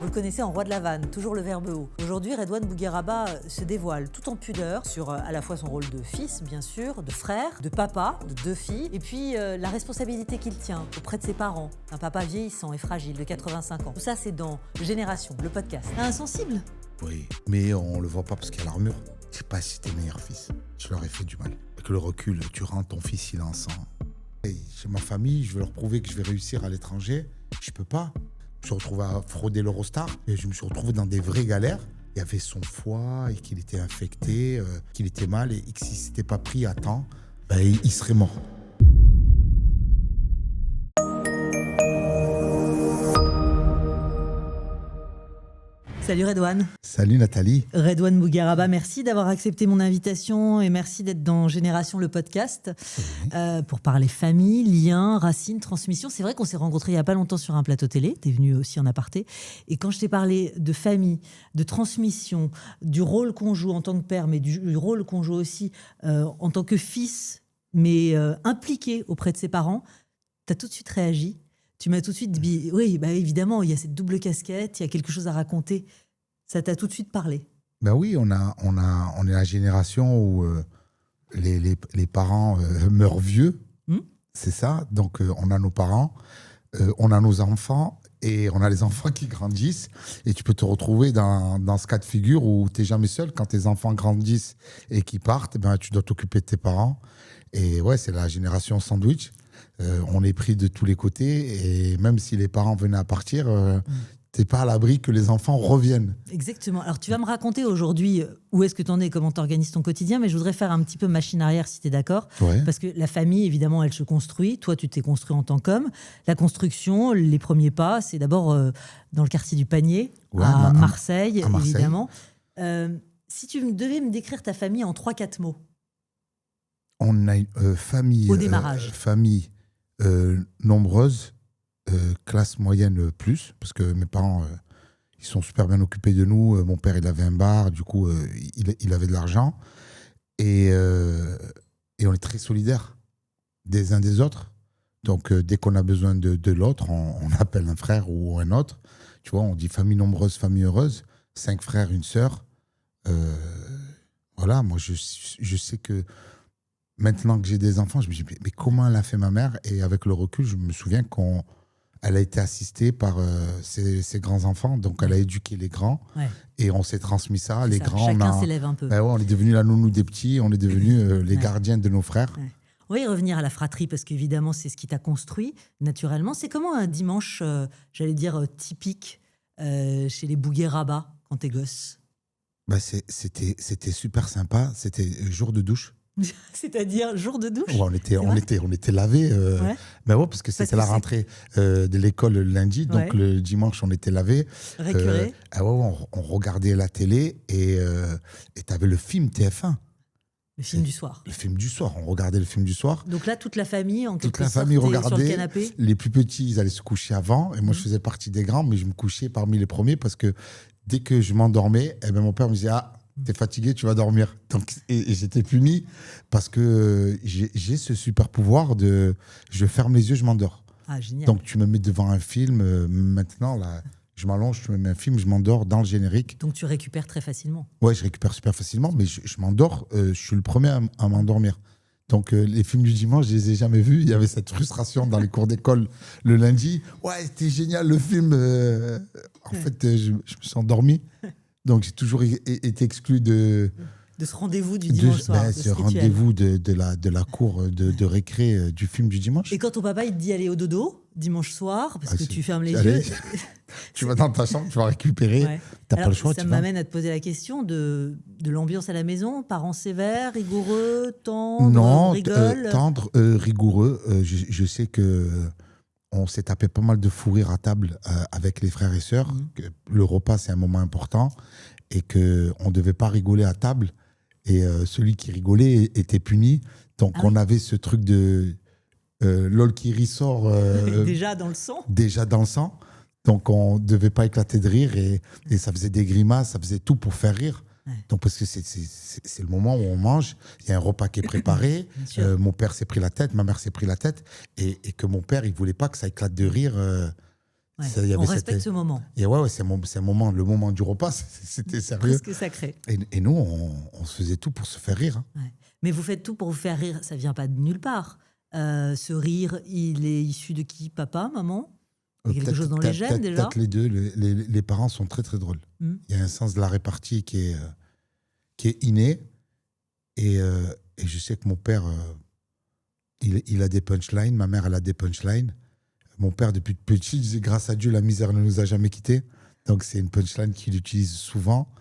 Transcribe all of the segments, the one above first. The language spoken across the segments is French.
Vous le connaissez en roi de la vanne, toujours le verbe haut. Aujourd'hui, Redouane Bougueraba se dévoile tout en pudeur sur à la fois son rôle de fils, bien sûr, de frère, de papa, de 2 filles, et puis la responsabilité qu'il tient auprès de ses parents. Un papa vieillissant et fragile de 85 ans. Tout ça, c'est dans Génération, le podcast. Insensible. Oui, mais on le voit pas parce qu'il y a l'armure. Je sais pas si t'es meilleur fils. Je leur ai fait du mal. Avec le recul, tu rends ton fils, il est en sang. Et chez ma famille, je veux leur prouver que je vais réussir à l'étranger. Je peux pas. Je me suis retrouvé à frauder l'Eurostar et je me suis retrouvé dans des vraies galères. Il y avait son foie et qu'il était infecté, qu'il était mal et que s'il ne s'était pas pris à temps, il serait mort. Salut Redouane. Salut Nathalie. Redouane Bougueraba, merci d'avoir accepté mon invitation et merci d'être dans Génération, le podcast, pour parler famille, liens, racines, transmission. C'est vrai qu'on s'est rencontrés il n'y a pas longtemps sur un plateau télé, tu es venu aussi en aparté. Et quand je t'ai parlé de famille, de transmission, du rôle qu'on joue en tant que père, mais du rôle qu'on joue aussi en tant que fils, mais impliqué auprès de ses parents, tu as tout de suite réagi. Tu m'as tout de suite dit, oui, évidemment, il y a cette double casquette, il y a quelque chose à raconter. Ça t'a tout de suite parlé. Ben oui, on est la génération où les parents meurent vieux. C'est ça. Donc, on a nos parents, on a nos enfants et on a les enfants qui grandissent. Et tu peux te retrouver dans ce cas de figure où tu n'es jamais seul. Quand tes enfants grandissent et qu'ils partent, tu dois t'occuper de tes parents. Et ouais, c'est la génération sandwich. On est pris de tous les côtés et même si les parents venaient à partir, t'es pas à l'abri que les enfants reviennent. Exactement. Alors tu vas me raconter aujourd'hui où est-ce que tu en es, comment tu organises ton quotidien, mais je voudrais faire un petit peu machine arrière si tu es d'accord. Ouais. Parce que la famille, évidemment, elle se construit. Toi, tu t'es construit en tant qu'homme. La construction, les premiers pas, c'est d'abord dans le quartier du Panier, à Marseille, évidemment. Si tu devais me décrire ta famille en 3-4 mots. On a une famille... Au démarrage. Famille nombreuse, classe moyenne plus, parce que mes parents, ils sont super bien occupés de nous. Mon père, il avait un bar, du coup, il avait de l'argent. Et on est très solidaires des uns des autres. Donc, dès qu'on a besoin de l'autre, on appelle un frère ou un autre. Tu vois, on dit famille nombreuse, famille heureuse. 5 frères, une sœur. Voilà, moi, je sais que maintenant que j'ai des enfants, je me dis, mais comment elle a fait ma mère? Et avec le recul, je me souviens qu'elle a été assistée par ses grands-enfants. Donc, elle a éduqué les grands. Ouais. Et on s'est transmis ça. Les grands, chacun s'élève un peu. On est devenus la nounou des petits. On est devenus les gardiens de nos frères. Ouais. On va y revenir à la fratrie parce qu'évidemment, c'est ce qui t'a construit naturellement. C'est comment un dimanche, j'allais dire, typique chez les Bougueraba quand t'es gosse? C'était super sympa. C'était jour de douche. C'est-à-dire jour de douche? On était lavés. Parce que c'était la rentrée de l'école le lundi. Donc le dimanche, on était lavés. Récuré. On regardait la télé et tu avais le film TF1. Le film du soir. Le film du soir. On regardait le film du soir. Donc là, toute la famille, en quelque sorte, regardait, sur le canapé. Les plus petits, ils allaient se coucher avant. Et moi, je faisais partie des grands, mais je me couchais parmi les premiers parce que dès que je m'endormais, mon père me disait « Ah, t'es fatigué, tu vas dormir. » Donc, et j'étais puni parce que j'ai ce super pouvoir de... Je ferme les yeux, je m'endors. Ah, génial. Donc, tu me mets devant un film. Maintenant, là, je m'allonge, tu me mets un film, je m'endors dans le générique. Donc, tu récupères très facilement. Ouais, je récupère super facilement, mais je m'endors. Je suis le premier à m'endormir. Donc, les films du dimanche, je les ai jamais vus. Il y avait cette frustration dans les cours d'école le lundi. Ouais, c'était génial le film. En fait, je me suis endormi. Donc, j'ai toujours été exclu de ce rendez-vous du dimanche soir. Ce rendez-vous de la cour de récré du film du dimanche. Et quand ton papa il te dit aller au dodo dimanche soir, parce que tu fermes les yeux. Tu vas dans ta chambre, tu vas récupérer. Ouais. T'as pas le choix. Ça m'amène à te poser la question de l'ambiance à la maison. Parents sévères, rigoureux, tendres, rigolent. Tendre, rigoureux. Je sais que on s'est tapé pas mal de fou rire à table avec les frères et sœurs. Le repas, c'est un moment important et qu'on ne devait pas rigoler à table. Et celui qui rigolait était puni. Donc, on avait ce truc de l'ol qui ressort. Déjà dans le sang. Déjà dans le sang. Donc, on ne devait pas éclater de rire et ça faisait des grimaces, ça faisait tout pour faire rire. Ouais. Donc, parce que c'est le moment où on mange, il y a un repas qui est préparé, mon père s'est pris la tête, ma mère s'est pris la tête, et que mon père, il ne voulait pas que ça éclate de rire Ouais. Ça, il y On avait respecte ce moment. Et c'est un moment, le moment du repas, c'était sérieux. Presque sacré. Et nous, on se faisait tout pour se faire rire. Hein. Ouais. Mais vous faites tout pour vous faire rire, ça vient pas de nulle part. Ce rire, il est issu de qui? Papa, maman? Il y a quelque chose dans les gènes déjà? Peut-être les deux. Les parents sont très très drôles. Il y a un sens de la répartie qui est inné. Et je sais que mon père, il a des punchlines. Ma mère, elle a des punchlines. Mon père, depuis petit, disait grâce à Dieu, la misère ne nous a jamais quittés. Donc c'est une punchline qu'il utilise souvent.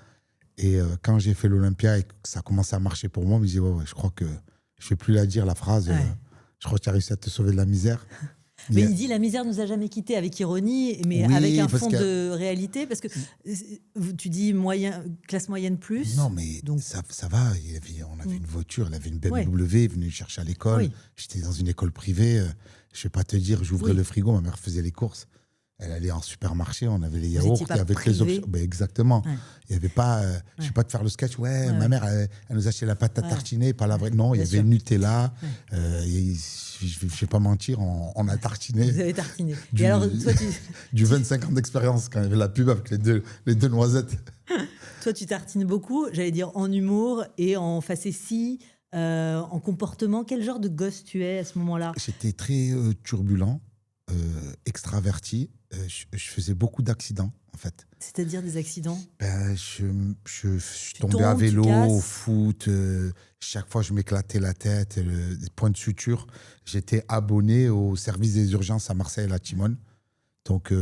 Et quand j'ai fait l'Olympia et que ça a commencé à marcher pour moi, il me dit ouais, je crois que je ne vais plus la dire, la phrase. Ouais. Je crois que tu as réussi à te sauver de la misère. Mais il dit la misère nous a jamais quittés avec ironie, mais Oui, avec un fond de réalité, parce que tu dis classe moyenne plus. Non, mais donc... ça va. On avait une voiture, il avait une BMW, il venait chercher à l'école. Oui. J'étais dans une école privée. Je ne vais pas te dire, j'ouvrais le frigo, ma mère faisait les courses. Elle allait en supermarché, on avait les yaourts, il y avait les options. Ben exactement. Ouais. Il n'y avait pas, je ne vais pas te faire le sketch, ma mère, elle nous achetait la pâte à tartiner, pas la vraie. Non, il y avait le Nutella. Je ne vais pas mentir, on a tartiné. Vous avez tartiné. Et alors, toi, du 25 ans d'expérience, quand il y avait la pub avec les deux noisettes. Toi, tu tartines beaucoup, j'allais dire en humour et en facétie, en comportement. Quel genre de gosse tu es à ce moment-là? J'étais très turbulent, extraverti. Je faisais beaucoup d'accidents, en fait. C'est-à-dire des accidents? Je suis tombé à vélo, au foot. Chaque fois, je m'éclatais la tête, des points de suture. J'étais abonné au service des urgences à Marseille, à la Timone. Donc,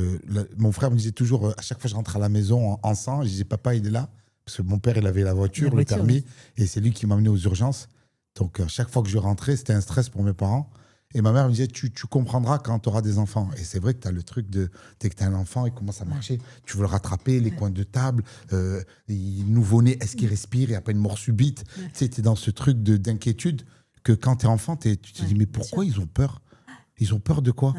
mon frère me disait toujours, à chaque fois que je rentrais à la maison en sang, je disais, papa, il est là. Parce que mon père, il avait la voiture, le permis, et c'est lui qui m'amenait aux urgences. Donc, à chaque fois que je rentrais, c'était un stress pour mes parents. Et ma mère me disait, tu comprendras quand tu auras des enfants. Et c'est vrai que tu as le truc de, dès que tu as un enfant, il commence à marcher, tu veux le rattraper, les coins de table, nouveau-né, est-ce qu'il respire, il n'y a pas une mort subite. Tu sais, tu es dans ce truc d'inquiétude que quand tu es enfant, tu te dis, mais pourquoi ils ont peur? Ils ont peur de quoi?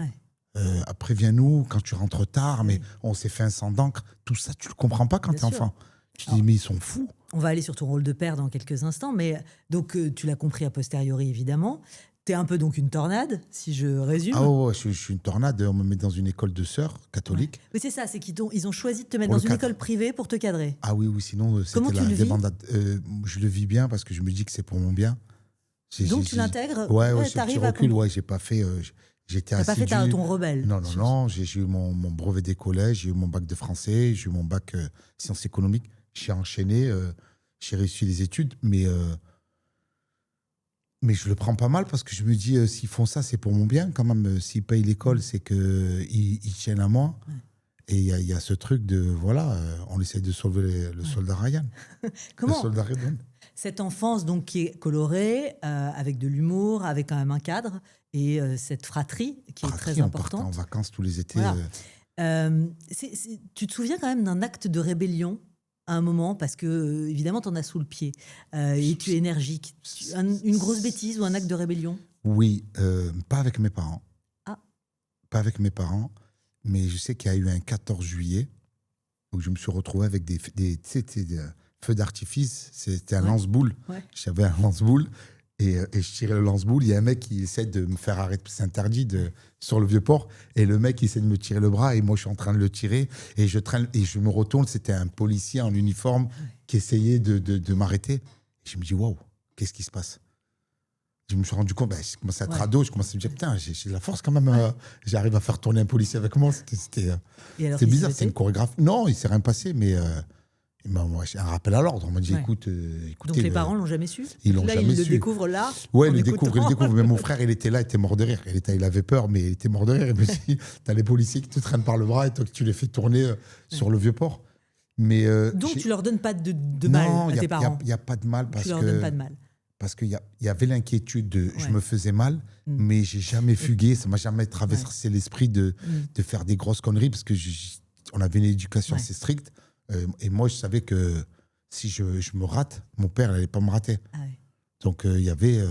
Préviens-nous quand tu rentres tard, mais on s'est fait un sang d'encre. Tout ça, tu ne le comprends pas quand tu es enfant. Tu te dis, mais ils sont fous. On va aller sur ton rôle de père dans quelques instants, mais donc tu l'as compris a posteriori, évidemment. T'es un peu donc une tornade, si je résume. Ah ouais, je suis une tornade. On me met dans une école de sœurs catholiques. Mais c'est ça, c'est qu'ils ont choisi de te mettre dans une école privée pour te cadrer. Ah oui, sinon comment tu le vis? Je le vis bien parce que je me dis que c'est pour mon bien. Donc tu l'intègres? Ouais, j'ai recul. J'ai pas fait. J'étais assidu. T'as pas fait ton rebelle? Non. J'ai eu mon brevet des collèges, j'ai eu mon bac de français, j'ai eu mon bac sciences économiques. J'ai enchaîné, j'ai réussi les études, mais je le prends pas mal parce que je me dis, s'ils font ça, c'est pour mon bien quand même. S'ils payent l'école, c'est qu'ils tiennent à moi. Ouais. Et il y a ce truc de, voilà, on essaie de sauver le soldat Ryan. Comment le soldat Ryan. Cette enfance donc, qui est colorée, avec de l'humour, avec quand même un cadre, et cette fratrie qui est très importante. On partait en vacances tous les étés. Voilà. Tu te souviens quand même d'un acte de rébellion à un moment, parce que évidemment, tu en as sous le pied, et tu es énergique. Une grosse bêtise ou un acte de rébellion? Oui, pas avec mes parents. Ah. Pas avec mes parents, mais je sais qu'il y a eu un 14 juillet où je me suis retrouvé avec des feux d'artifice. C'était un lance-boule. Ouais. J'avais un lance-boule et je tirais le lance-boule. Il y a un mec qui essaie de me faire arrêter, c'est interdit sur le Vieux-Port. Et le mec essaie de me tirer le bras et moi je suis en train de le tirer. Et je me retourne, c'était un policier en uniforme qui essayait de m'arrêter. Et je me dis, waouh, qu'est-ce qui se passe? Je me suis rendu compte, je commençais à être ado, je commençais à me dire, putain, j'ai de la force quand même. J'arrive à faire tourner un policier avec moi. C'était bizarre, c'est une chorégraphie. Non, il ne s'est rien passé, mais moi, j'ai un rappel à l'ordre. On m'a dit, écoutez. Donc les parents l'ont jamais su? Ils l'ont jamais su. Ils le découvrent là? Oui, ils le découvrent. Mais mon frère, il était là, il était mort de rire. Il avait peur, mais il était mort de rire. Il me dit, t'as les policiers qui te traînent par le bras et toi, tu les fais tourner sur le Vieux-Port. Mais, donc tu leur donnes pas de mal à tes parents? Il n'y a pas de mal parce tu leur donnes pas de mal. Parce qu'il y avait l'inquiétude de je me faisais mal, mais j'ai jamais fugué. Ça m'a jamais traversé l'esprit de faire des grosses conneries parce que on avait une éducation assez stricte. Et moi, je savais que si je me rate, mon père n'allait pas me rater. Ah ouais. Donc, il y avait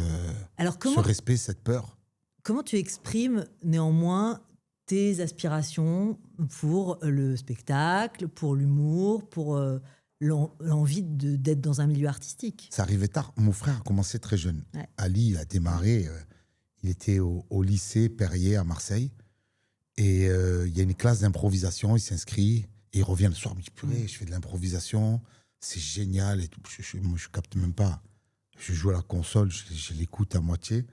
ce respect, cette peur. Comment tu exprimes néanmoins tes aspirations pour le spectacle, pour l'humour, pour l'envie d'être dans un milieu artistique? Ça arrivait tard. Mon frère a commencé très jeune. Ouais. Ali, il a démarré, il était au lycée Perrier à Marseille. Et il y a une classe d'improvisation, il s'inscrit, et il revient le soir, il me dit, purée, je fais de l'improvisation, c'est génial. Et tout. Moi, je capte même pas. Je joue à la console, je l'écoute à moitié.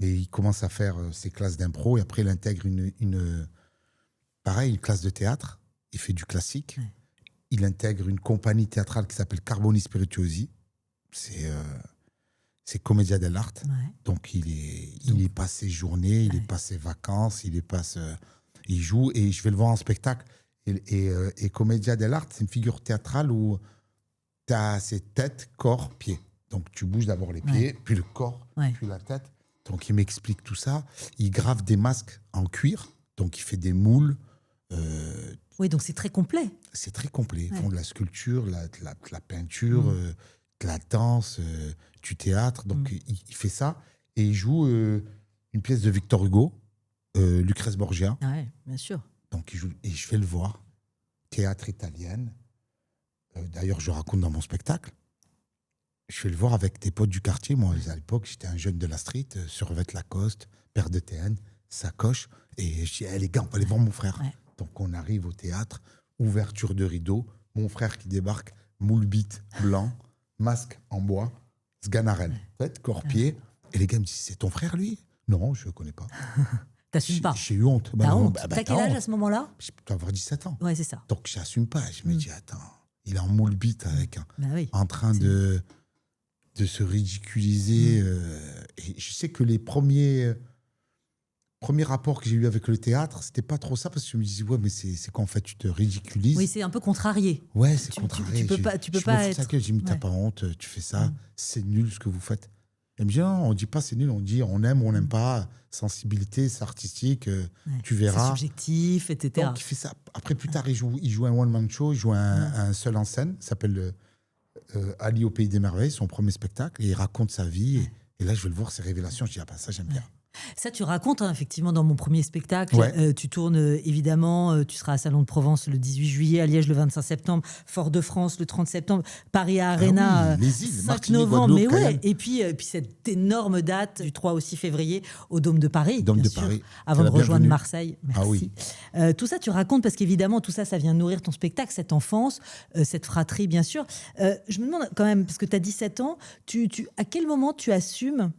Mais il commence à faire ses classes d'impro, et après, il intègre une classe de théâtre. Il fait du classique. Ouais. Il intègre une compagnie théâtrale qui s'appelle Carboni Spirituosi. C'est Commedia dell'arte. Ouais. Donc, il y passe ses journées, il y passe ses vacances, il joue, et je vais le voir en spectacle. Et Commedia dell'arte, c'est une figure théâtrale où tu as ses tête, corps, pieds. Donc, tu bouges d'abord les pieds, puis le corps, puis la tête. Donc, il m'explique tout ça. Il grave des masques en cuir. Donc, il fait des moules. Oui, donc c'est très complet. C'est très complet. Ils font de la sculpture, de la peinture, de la danse, du théâtre. Donc, il fait ça. Et il joue une pièce de Victor Hugo, Lucrèce Borgia. Ah ouais, bien sûr. Donc, il joue, et je vais le voir. Théâtre italienne. D'ailleurs, je raconte dans mon spectacle. Je vais le voir avec des potes du quartier. Moi, à l'époque, j'étais un jeune de la street, survêt Lacoste, paire de TN, sacoche. Et je dis, hey, les gars, on peut aller voir mon frère. Ouais. Donc, on arrive au théâtre, ouverture de rideau, mon frère qui débarque, moule bite blanc, masque en bois, Sganarelle, corps-pied. Et les gars me disent, c'est ton frère, lui? Non, je ne le connais pas. T'assumes pas? J'ai eu honte. T'as honte. T'as quel âge à ce moment-là? Je dois avoir 17 ans. Ouais, c'est ça. Donc, je n'assume pas. Je me dis, attends, il est en moule bite avec en train de se ridiculiser. Et je sais que les premiers rapports que j'ai eu avec le théâtre, c'était pas trop ça, parce que je me disais, ouais, mais c'est qu'en fait, tu te ridiculises. Oui, c'est un peu contrarié. Ouais, c'est contrarié. Tu peux pas être... J'ai dit, t'as pas honte, tu fais ça, c'est nul ce que vous faites. Elle me dit, non, on dit pas c'est nul, on dit on aime ou on n'aime pas, sensibilité, c'est artistique, tu verras. C'est subjectif, etc. Donc, il fait ça. Après, plus tard, il joue un one-man show, il joue un seul en scène, s'appelle Ali au Pays des Merveilles, son premier spectacle, et il raconte sa vie. Et là, je veux le voir, ses révélations. Je dis, ah bah ça, j'aime bien. Ça, tu racontes, effectivement, dans mon premier spectacle. Ouais. Tu tournes, évidemment, tu seras à Salon de Provence le 18 juillet, à Liège le 25 septembre, Fort-de-France le 30 septembre, Paris Arena les îles, 5 novembre. Mais ouais, et puis cette énorme date du 3 au 6 février au Dôme de Paris, Dôme bien de sûr, Paris. avant de rejoindre Marseille. Merci. Ah oui. Tout ça, tu racontes parce qu'évidemment, tout ça, ça vient nourrir ton spectacle, cette enfance, cette fratrie, bien sûr. Je me demande quand même, parce que tu as 17 ans, à quel moment tu assumes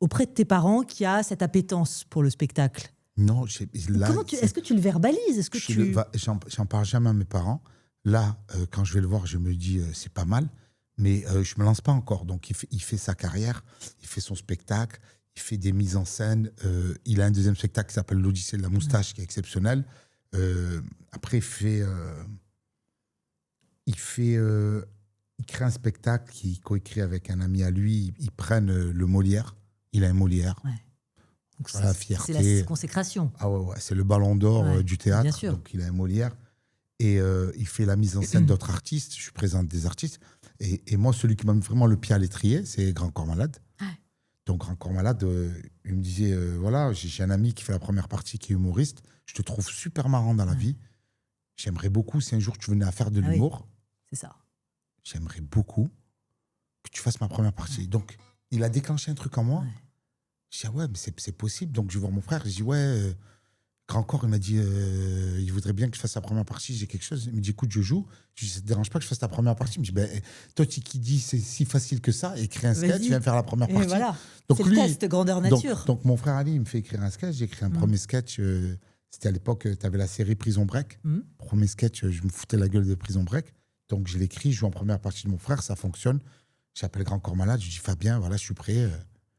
auprès de tes parents qu'il y a cette appétence pour le spectacle? Non, est-ce que tu le verbalises? J'en parle jamais à mes parents. Là, quand je vais le voir, je me dis c'est pas mal, mais je me lance pas encore. Donc il fait sa carrière, il fait son spectacle, il fait des mises en scène. Il a un deuxième spectacle qui s'appelle l'Odyssée de la moustache, qui est exceptionnel. Après, il crée un spectacle qu'il coécrit avec un ami à lui. Ils prennent le Molière. Il a un Molière. Ouais. Donc la fierté. C'est la consécration. Ah ouais, c'est le ballon d'or du théâtre. Bien sûr. Donc il a un Molière. Et il fait la mise en scène d'autres artistes. Je présente des artistes. Et moi, celui qui m'a mis vraiment le pied à l'étrier, c'est Grand Corps Malade. Ouais. Donc Grand Corps Malade, il me disait, voilà, j'ai un ami qui fait la première partie, qui est humoriste. Je te trouve super marrant dans la vie. J'aimerais beaucoup, si un jour tu venais à faire de l'humour. Oui. C'est ça. J'aimerais beaucoup que tu fasses ma première partie. Donc, il a déclenché un truc en moi. Ouais. Je dis, ah ouais, mais c'est possible. Donc, je vais voir mon frère. Je dis, ouais, Grand Corps, il m'a dit, il voudrait bien que je fasse la première partie. J'ai quelque chose. Il me dit, écoute, je joue. Je dis, ça te dérange pas que je fasse ta première partie? Il me dit, ben, toi, qui dis, c'est si facile que ça, écris un sketch, tu viens faire la première partie. Voilà. Donc, c'est le test grandeur nature. Donc, mon frère Ali, il me fait écrire un sketch. J'ai écrit un premier sketch. C'était à l'époque, tu avais la série Prison Break. Premier sketch, je me foutais la gueule de Prison Break. Donc, je l'écris, je joue en première partie de mon frère, ça fonctionne. J'appelle Grand Corps Malade, je dis Fabien, voilà, je suis prêt.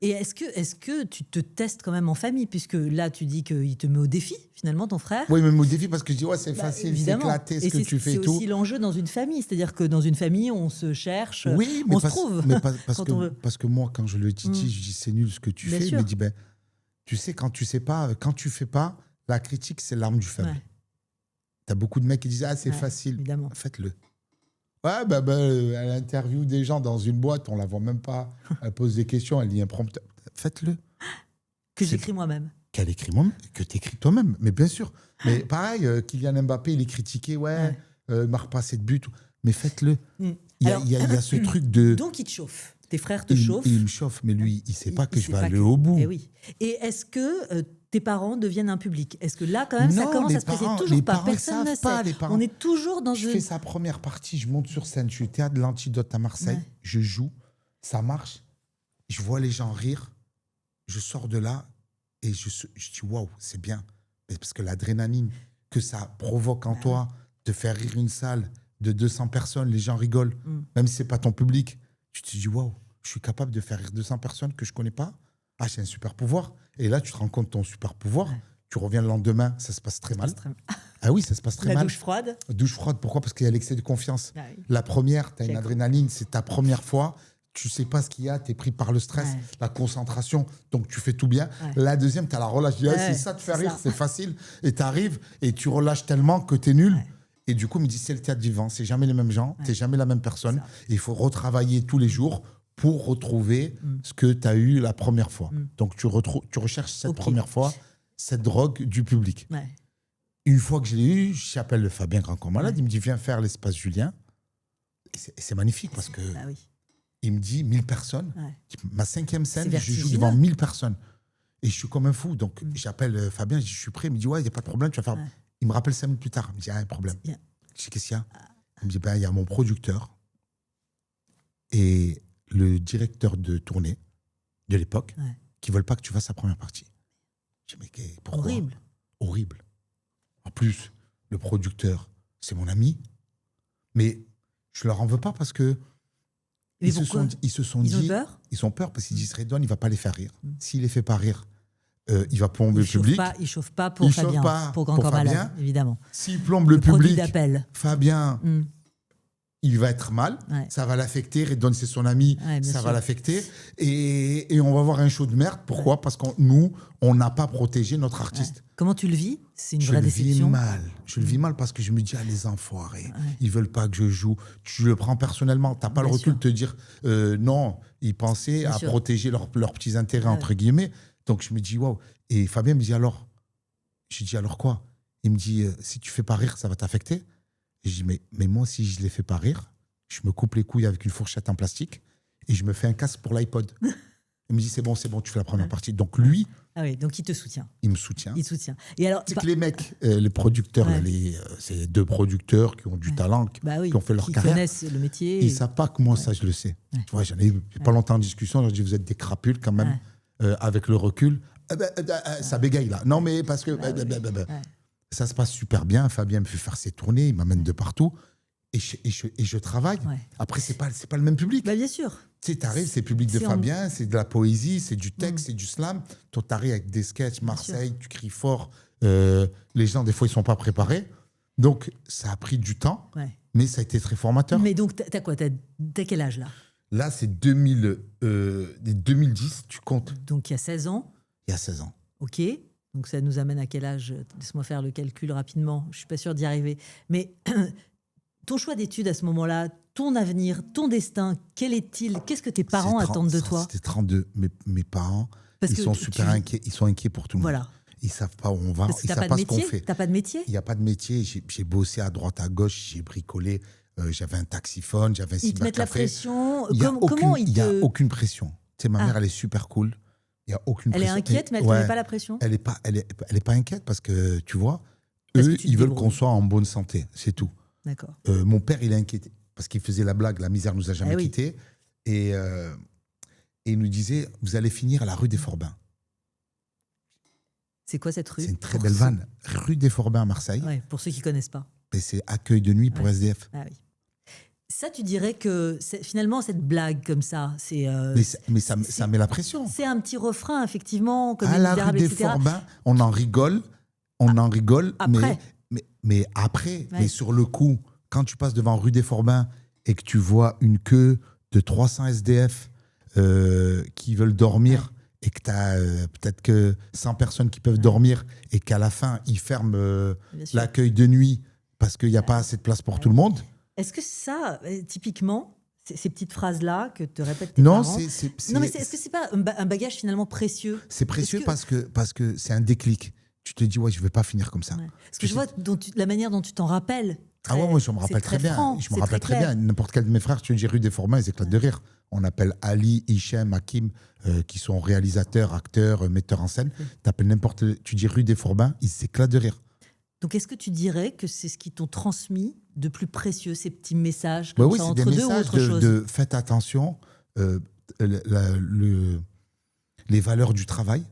Et est-ce que tu te testes quand même en famille, puisque là, tu dis qu'il te met au défi, finalement, ton frère? Oui, mais au défi, parce que je dis, ouais, c'est facile, c'est éclaté ce que tu fais et tout. C'est aussi l'enjeu dans une famille, c'est-à-dire que dans une famille, on se cherche, oui, on se trouve. Mais parce que moi, quand je le titille, je dis, c'est nul ce que tu fais. Il me dit, ben, tu sais, quand tu sais pas, quand tu fais pas, la critique, c'est l'arme du faible. Ouais. Tu as beaucoup de mecs qui disent, ah, c'est facile. Évidemment. Faites-le. Ouais, elle interviewe des gens dans une boîte, on la voit même pas. Elle pose des questions, elle lit un prompteur. Faites-le. Que j'écris moi-même. Qu'elle écrit moi-même, que tu écris toi-même. Mais bien sûr. Mais pareil, Kylian Mbappé, il est critiqué, il marque pas assez de buts. Mais faites-le. Il y a ce truc de. Donc il te chauffe. Tes frères te chauffent. Il me chauffe, mais lui, il sait pas que je vais aller au bout. Et oui. Et est-ce que tes parents deviennent un public. Est-ce que là, quand même, ça commence à se passer? Toujours pas. Personne ne sait. On est toujours dans Je fais sa première partie, je monte sur scène, je suis au théâtre de l'Antidote à Marseille, je joue, ça marche, je vois les gens rire, je sors de là et je dis waouh, c'est bien. Parce que l'adrénaline que ça provoque en toi, de faire rire une salle de 200 personnes, les gens rigolent, même si ce n'est pas ton public, tu te dis waouh, je suis capable de faire rire 200 personnes que je ne connais pas. Ah, c'est un super pouvoir. Et là, tu te rends compte de ton super pouvoir. Tu reviens le lendemain, ça se passe très mal. Ah oui, ça se passe très mal. La douche froide. Douche froide, pourquoi? Parce qu'il y a l'excès de confiance. La première, tu as une adrénaline, c'est ta première fois. Tu ne sais pas ce qu'il y a, tu es pris par le stress, la concentration, donc tu fais tout bien. La deuxième, tu as la relâche. C'est ça de faire rire, c'est facile. Et tu arrives et tu relâches tellement que tu es nul. Et du coup, il me dit, c'est le théâtre vivant, c'est jamais les mêmes gens, tu n'es jamais la même personne. Il faut retravailler tous les jours pour retrouver ce que tu as eu la première fois. Donc, tu recherches cette première fois, cette drogue du public. Une fois que je l'ai eu, j'appelle le Fabien Grand Corps Malade, il me dit, viens faire l'espace Julien. Et c'est magnifique parce que il me dit 1000 personnes. Ma 5e scène, je joue devant 1000 personnes. Et je suis comme un fou. Donc, j'appelle Fabien, je dis, je suis prêt. Il me dit, ouais, il n'y a pas de problème, tu vas faire... Il me rappelle 5 minutes plus tard. Il me dit, ah, un problème. Je dis, qu'est-ce qu'il y a? Il me dit, il y a mon producteur et le directeur de tournée de l'époque qui ne veulent pas que tu fasses sa première partie. Je dis, mais pourquoi? Horrible. En plus, le producteur, c'est mon ami. Mais je ne leur en veux pas parce que ils se sont dit... Ils ont peur parce qu'ils disent, Redouane, il ne va pas les faire rire. S'il ne les fait pas rire, il va plomber le public. Il ne chauffe pas pour Fabien, pour Grand Corps Malade, évidemment. S'il plombe le public, Fabien... il va être mal, ça va l'affecter. Redouane, c'est son ami, ça va l'affecter. Et on va avoir un show de merde. Pourquoi? Parce que nous, on n'a pas protégé notre artiste. Comment tu le vis? C'est une vraie déception. Je le vis mal parce que je me dis, ah, les enfoirés, ils veulent pas que je joue. Tu le prends personnellement. Tu n'as pas le recul de te dire, non, ils pensaient à protéger leurs petits intérêts, entre guillemets. Donc, je me dis, waouh. Et Fabien me dit, alors? Je dis, alors quoi? Il me dit, si tu fais pas rire, ça va t'affecter? Et je dis, mais moi, si je les fais pas rire, je me coupe les couilles avec une fourchette en plastique et je me fais un casque pour l'iPod. Il me dit, c'est bon, tu fais la première partie. Donc lui... Ah oui, donc il te soutient. Il me soutient. Il te soutient. Et alors, c'est que les mecs, les producteurs, c'est 2 producteurs qui ont du talent, qui ont fait leur carrière. Qui connaissent le métier. Ils ne savent pas que moi, ça, je le sais. Tu vois, j'en ai eu pas longtemps en discussion. J'ai dit, vous êtes des crapules quand même, avec le recul. Ça bégaye là. Non, mais parce que... Ça se passe super bien. Fabien me fait faire ses tournées, il m'amène de partout. Et je travaille. Après, c'est pas le même public. Bien sûr. Tu sais, t'arrives, c'est le public de Fabien, c'est de la poésie, c'est du texte, c'est du slam. Toi, t'arrives avec des sketchs, Marseille, tu cries fort. Les gens, des fois, ils sont pas préparés. Donc, ça a pris du temps, mais ça a été très formateur. Mais donc, t'as quoi? T'as quel âge, là? Là, c'est 2010, tu comptes. Donc, il y a 16 ans? Il y a 16 ans. OK. Donc, ça nous amène à quel âge? Laisse-moi faire le calcul rapidement. Je ne suis pas sûre d'y arriver. Mais ton choix d'études à ce moment-là, ton avenir, ton destin, quel est-il? Qu'est-ce que tes parents attendent de toi? C'était 32. Mes parents, ils sont super inquiets. Ils sont inquiets pour tout le monde. Ils ne savent pas où on va. Ils ne savent pas ce qu'on fait. Tu n'as pas de métier? Il n'y a pas de métier. J'ai bossé à droite, à gauche. J'ai bricolé. J'avais un taxiphone. J'avais un cybercafé. Ils te mettent la pression? Il n'y a aucune pression. Tu sais, ma mère, elle est super cool. Il y a aucune pression. Elle est inquiète, mais elle ne te met pas la pression? Elle est pas inquiète parce que, tu vois, eux, ils veulent qu'on soit en bonne santé. C'est tout. D'accord. Mon père, il est inquiété parce qu'il faisait la blague, la misère nous a jamais quittés. Et il nous disait, vous allez finir à la rue des Forbins. C'est quoi cette rue? C'est une très belle vanne. Rue des Forbins à Marseille. Ouais, pour ceux qui ne connaissent pas. Et c'est accueil de nuit pour SDF. Ah oui. Ça, tu dirais que finalement, cette blague comme ça, c'est... mais ça met la pression. C'est un petit refrain, effectivement. Comme à la rue des Forbins, on en rigole. Après. Mais après, mais sur le coup, quand tu passes devant rue des Forbins et que tu vois une queue de 300 SDF qui veulent dormir et que tu as peut-être que 100 personnes qui peuvent dormir et qu'à la fin, ils ferment l'accueil de nuit parce qu'il n'y a pas assez de place pour tout le monde. Est-ce que ça, typiquement, ces petites phrases-là que te répètent tes parents... Non, mais est-ce que c'est pas un bagage finalement précieux? C'est précieux parce que c'est un déclic. Tu te dis, ouais, je ne vais pas finir comme ça. Parce que je vois la manière dont tu t'en rappelles. Ah ouais, moi je me rappelle très bien. Franc, Je me rappelle très bien. N'importe quel de mes frères, tu dis rue des Fourbains, ils éclatent de rire. On appelle Ali, Hichem, Hakim, qui sont réalisateurs, acteurs, metteurs en scène. Tu dis rue des Fourbains, ils s'éclatent de rire. Donc, est-ce que tu dirais que c'est ce qui t'ont transmis de plus précieux, ces petits messages Oui, ça, c'est entre des deux ou messages autre chose de faites attention, les valeurs du travail,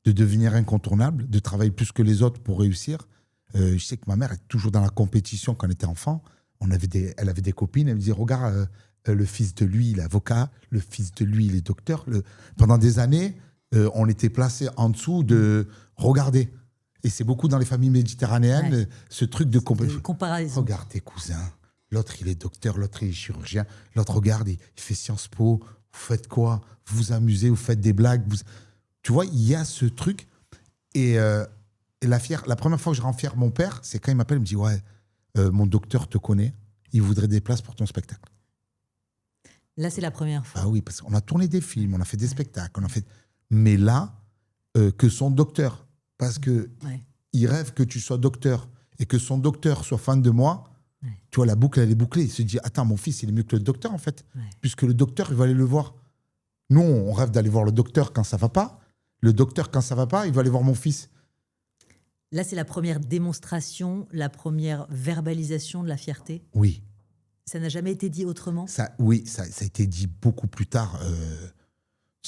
de devenir incontournable, de travailler plus que les autres pour réussir. Je sais que ma mère est toujours dans la compétition quand on était enfant. Elle avait des copines, elle me disait, regarde, le fils de lui, il est avocat, le fils de lui, il est docteur. Pendant des années, on était placés en dessous de regarder. Et c'est beaucoup dans les familles méditerranéennes, ce truc de comparaison. Regarde tes cousins, l'autre il est docteur, l'autre il est chirurgien, l'autre regarde, il fait Sciences Po, vous faites quoi? Vous vous amusez, vous faites des blagues. Tu vois, il y a ce truc. Et la première fois que je rends fier mon père, c'est quand il m'appelle, il me dit, ouais, mon docteur te connaît, il voudrait des places pour ton spectacle. Là, c'est la première fois. Ah oui, parce qu'on a tourné des films, on a fait des spectacles, mais là, que son docteur, parce que il rêve que tu sois docteur et que son docteur soit fan de moi, tu vois, la boucle, elle est bouclée. Il se dit, attends, mon fils, il est mieux que le docteur, en fait, puisque le docteur, il va aller le voir. Nous, on rêve d'aller voir le docteur quand ça va pas. Le docteur, quand ça va pas, il va aller voir mon fils. Là, c'est la première démonstration, la première verbalisation de la fierté. Oui. Ça n'a jamais été dit autrement? Oui, ça a été dit beaucoup plus tard.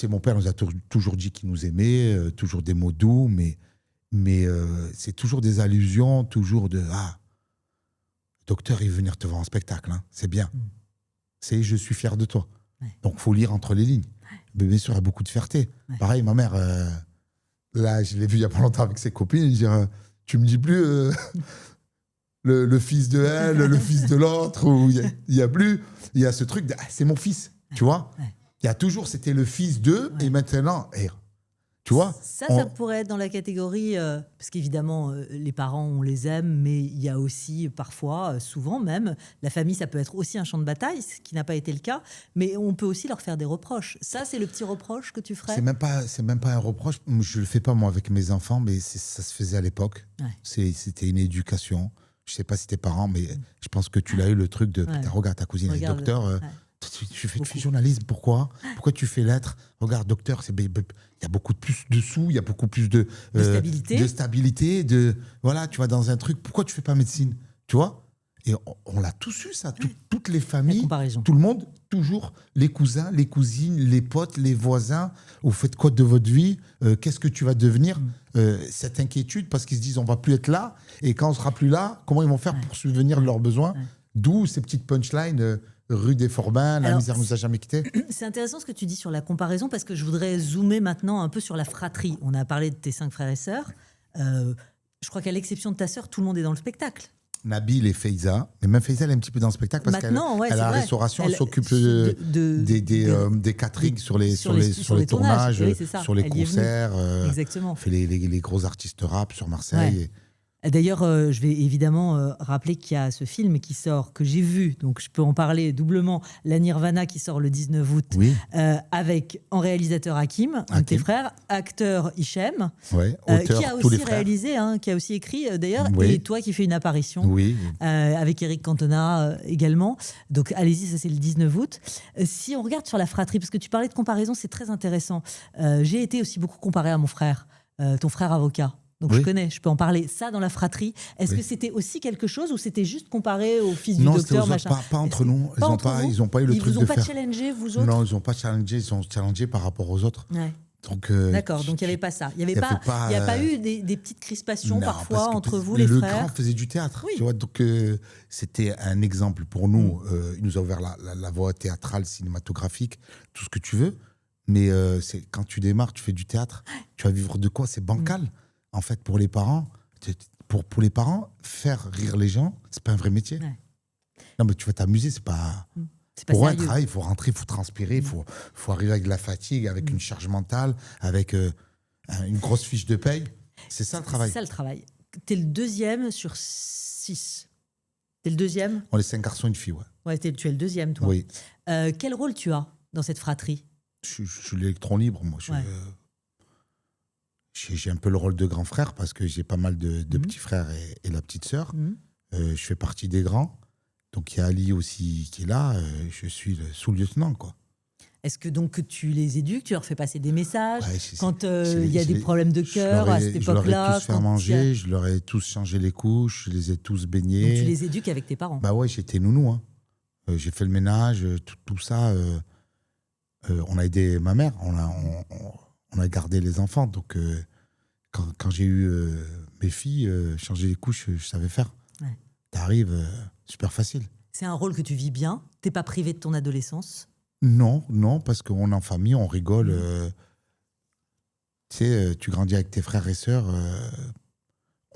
Mon père nous a toujours dit qu'il nous aimait, toujours des mots doux, mais c'est toujours des allusions, toujours de « Ah, docteur, il veut venir te voir en spectacle, hein, c'est bien. C'est « Je suis fier de toi. » Donc, il faut lire entre les lignes. Mais bien sûr, il y a beaucoup de fierté. Pareil, ma mère, là, je l'ai vue il n'y a pas longtemps avec ses copines, elle dit « Tu me dis plus le fils de elle, le fils de l'autre, ou il y a plus. Il y a ce truc de c'est mon fils, tu vois. Il y a toujours, c'était le fils d'eux, et maintenant, tu vois. Ça pourrait être dans la catégorie, parce qu'évidemment, les parents, on les aime, mais il y a aussi parfois, souvent même, la famille, ça peut être aussi un champ de bataille, ce qui n'a pas été le cas, mais on peut aussi leur faire des reproches. Ça, c'est le petit reproche que tu ferais? C'est même pas un reproche. Je le fais pas, moi, avec mes enfants, mais ça se faisait à l'époque. C'était une éducation. Je sais pas si tes parents, mais je pense que tu l'as eu, le truc de regarde, ta cousine est docteur. Tu fais journalisme, pourquoi tu fais lettres? Regarde, docteur, il y a beaucoup plus de sous, il y a beaucoup plus de stabilité, voilà, tu vas dans un truc. Pourquoi tu fais pas médecine? Tu vois? Et on l'a tous eu, ça. Toutes les familles, tout le monde, toujours, les cousins, les cousines, les potes, les voisins. Vous faites quoi de votre vie? Qu'est-ce que tu vas devenir? Cette inquiétude, parce qu'ils se disent on va plus être là. Et quand on sera plus là, comment ils vont faire pour subvenir de leurs besoins? D'où ces petites punchlines. Rue des Fourbains, la misère nous a jamais quittés. C'est intéressant ce que tu dis sur la comparaison, parce que je voudrais zoomer maintenant un peu sur la fratrie. On a parlé de tes 5 frères et sœurs. Je crois qu'à l'exception de ta sœur, tout le monde est dans le spectacle. Nabil et Faiza. Mais même Faiza, elle est un petit peu dans le spectacle parce qu'elle a la restauration, elle s'occupe des caterings sur les tournages, sur les concerts. Exactement. Elle fait les gros artistes rap sur Marseille. D'ailleurs, je vais évidemment rappeler qu'il y a ce film qui sort, que j'ai vu, donc je peux en parler doublement, La Nirvana, qui sort le 19 août, avec en réalisateur Hakim, un de tes frères, acteur Hichem, auteur, qui a aussi réalisé, qui a aussi écrit d'ailleurs, et toi qui fais une apparition, avec Eric Cantona également. Donc allez-y, ça c'est le 19 août. Si on regarde sur la fratrie, parce que tu parlais de comparaison, c'est très intéressant. J'ai été aussi beaucoup comparé à mon frère, ton frère avocat. Donc je connais, je peux en parler. Ça, dans la fratrie, est-ce que c'était aussi quelque chose ou c'était juste comparé au fils du docteur machin? Pas entre nous. Ils n'ont pas eu le truc de faire. Ils vous ont pas challengé, vous autres? Non, ils n'ont pas challengé. Ils ont challengé par rapport aux autres. Donc, d'accord, donc il n'y avait pas ça. Il n'y a pas eu des petites crispations parfois entre vous, les frères? Le grand faisait du théâtre. Tu vois, donc c'était un exemple pour nous. Il nous a ouvert la voie théâtrale, cinématographique, tout ce que tu veux. Mais quand tu démarres, tu fais du théâtre. Tu vas vivre de quoi? C'est bancal. En fait, pour les parents, faire rire les gens, c'est pas un vrai métier. Non, mais tu vas t'amuser, c'est pas pour un travail. Il faut rentrer, il faut transpirer, il faut arriver avec de la fatigue, avec une charge mentale, avec une grosse fiche de paye. C'est ça le travail. C'est ça le travail. T'es le deuxième sur 6. T'es le deuxième? On est 5 garçons et une fille, tu es le deuxième, toi. Oui. Quel rôle tu as dans cette fratrie? Je suis l'électron libre, moi. J'ai un peu le rôle de grand frère parce que j'ai pas mal de petits frères et la petite sœur. je fais partie des grands. Donc il y a Ali aussi qui est là. Je suis le sous-lieutenant, quoi. Est-ce que donc tu les éduques, tu leur fais passer des messages quand il y a des problèmes de cœur à cette époque-là? Je leur ai tous fait manger, je leur ai tous changé les couches, je les ai tous baignés. Donc tu les éduques avec tes parents? Bah ouais, j'étais nounou. Hein. J'ai fait le ménage, tout ça. On a aidé ma mère, on a gardé les enfants. Donc quand j'ai eu mes filles, changer les couches, je savais faire. Ouais. T'arrives, super facile. C'est un rôle que tu vis bien? T'es pas privé de ton adolescence? Non, parce qu'on est en famille, on rigole. Tu sais, tu grandis avec tes frères et sœurs.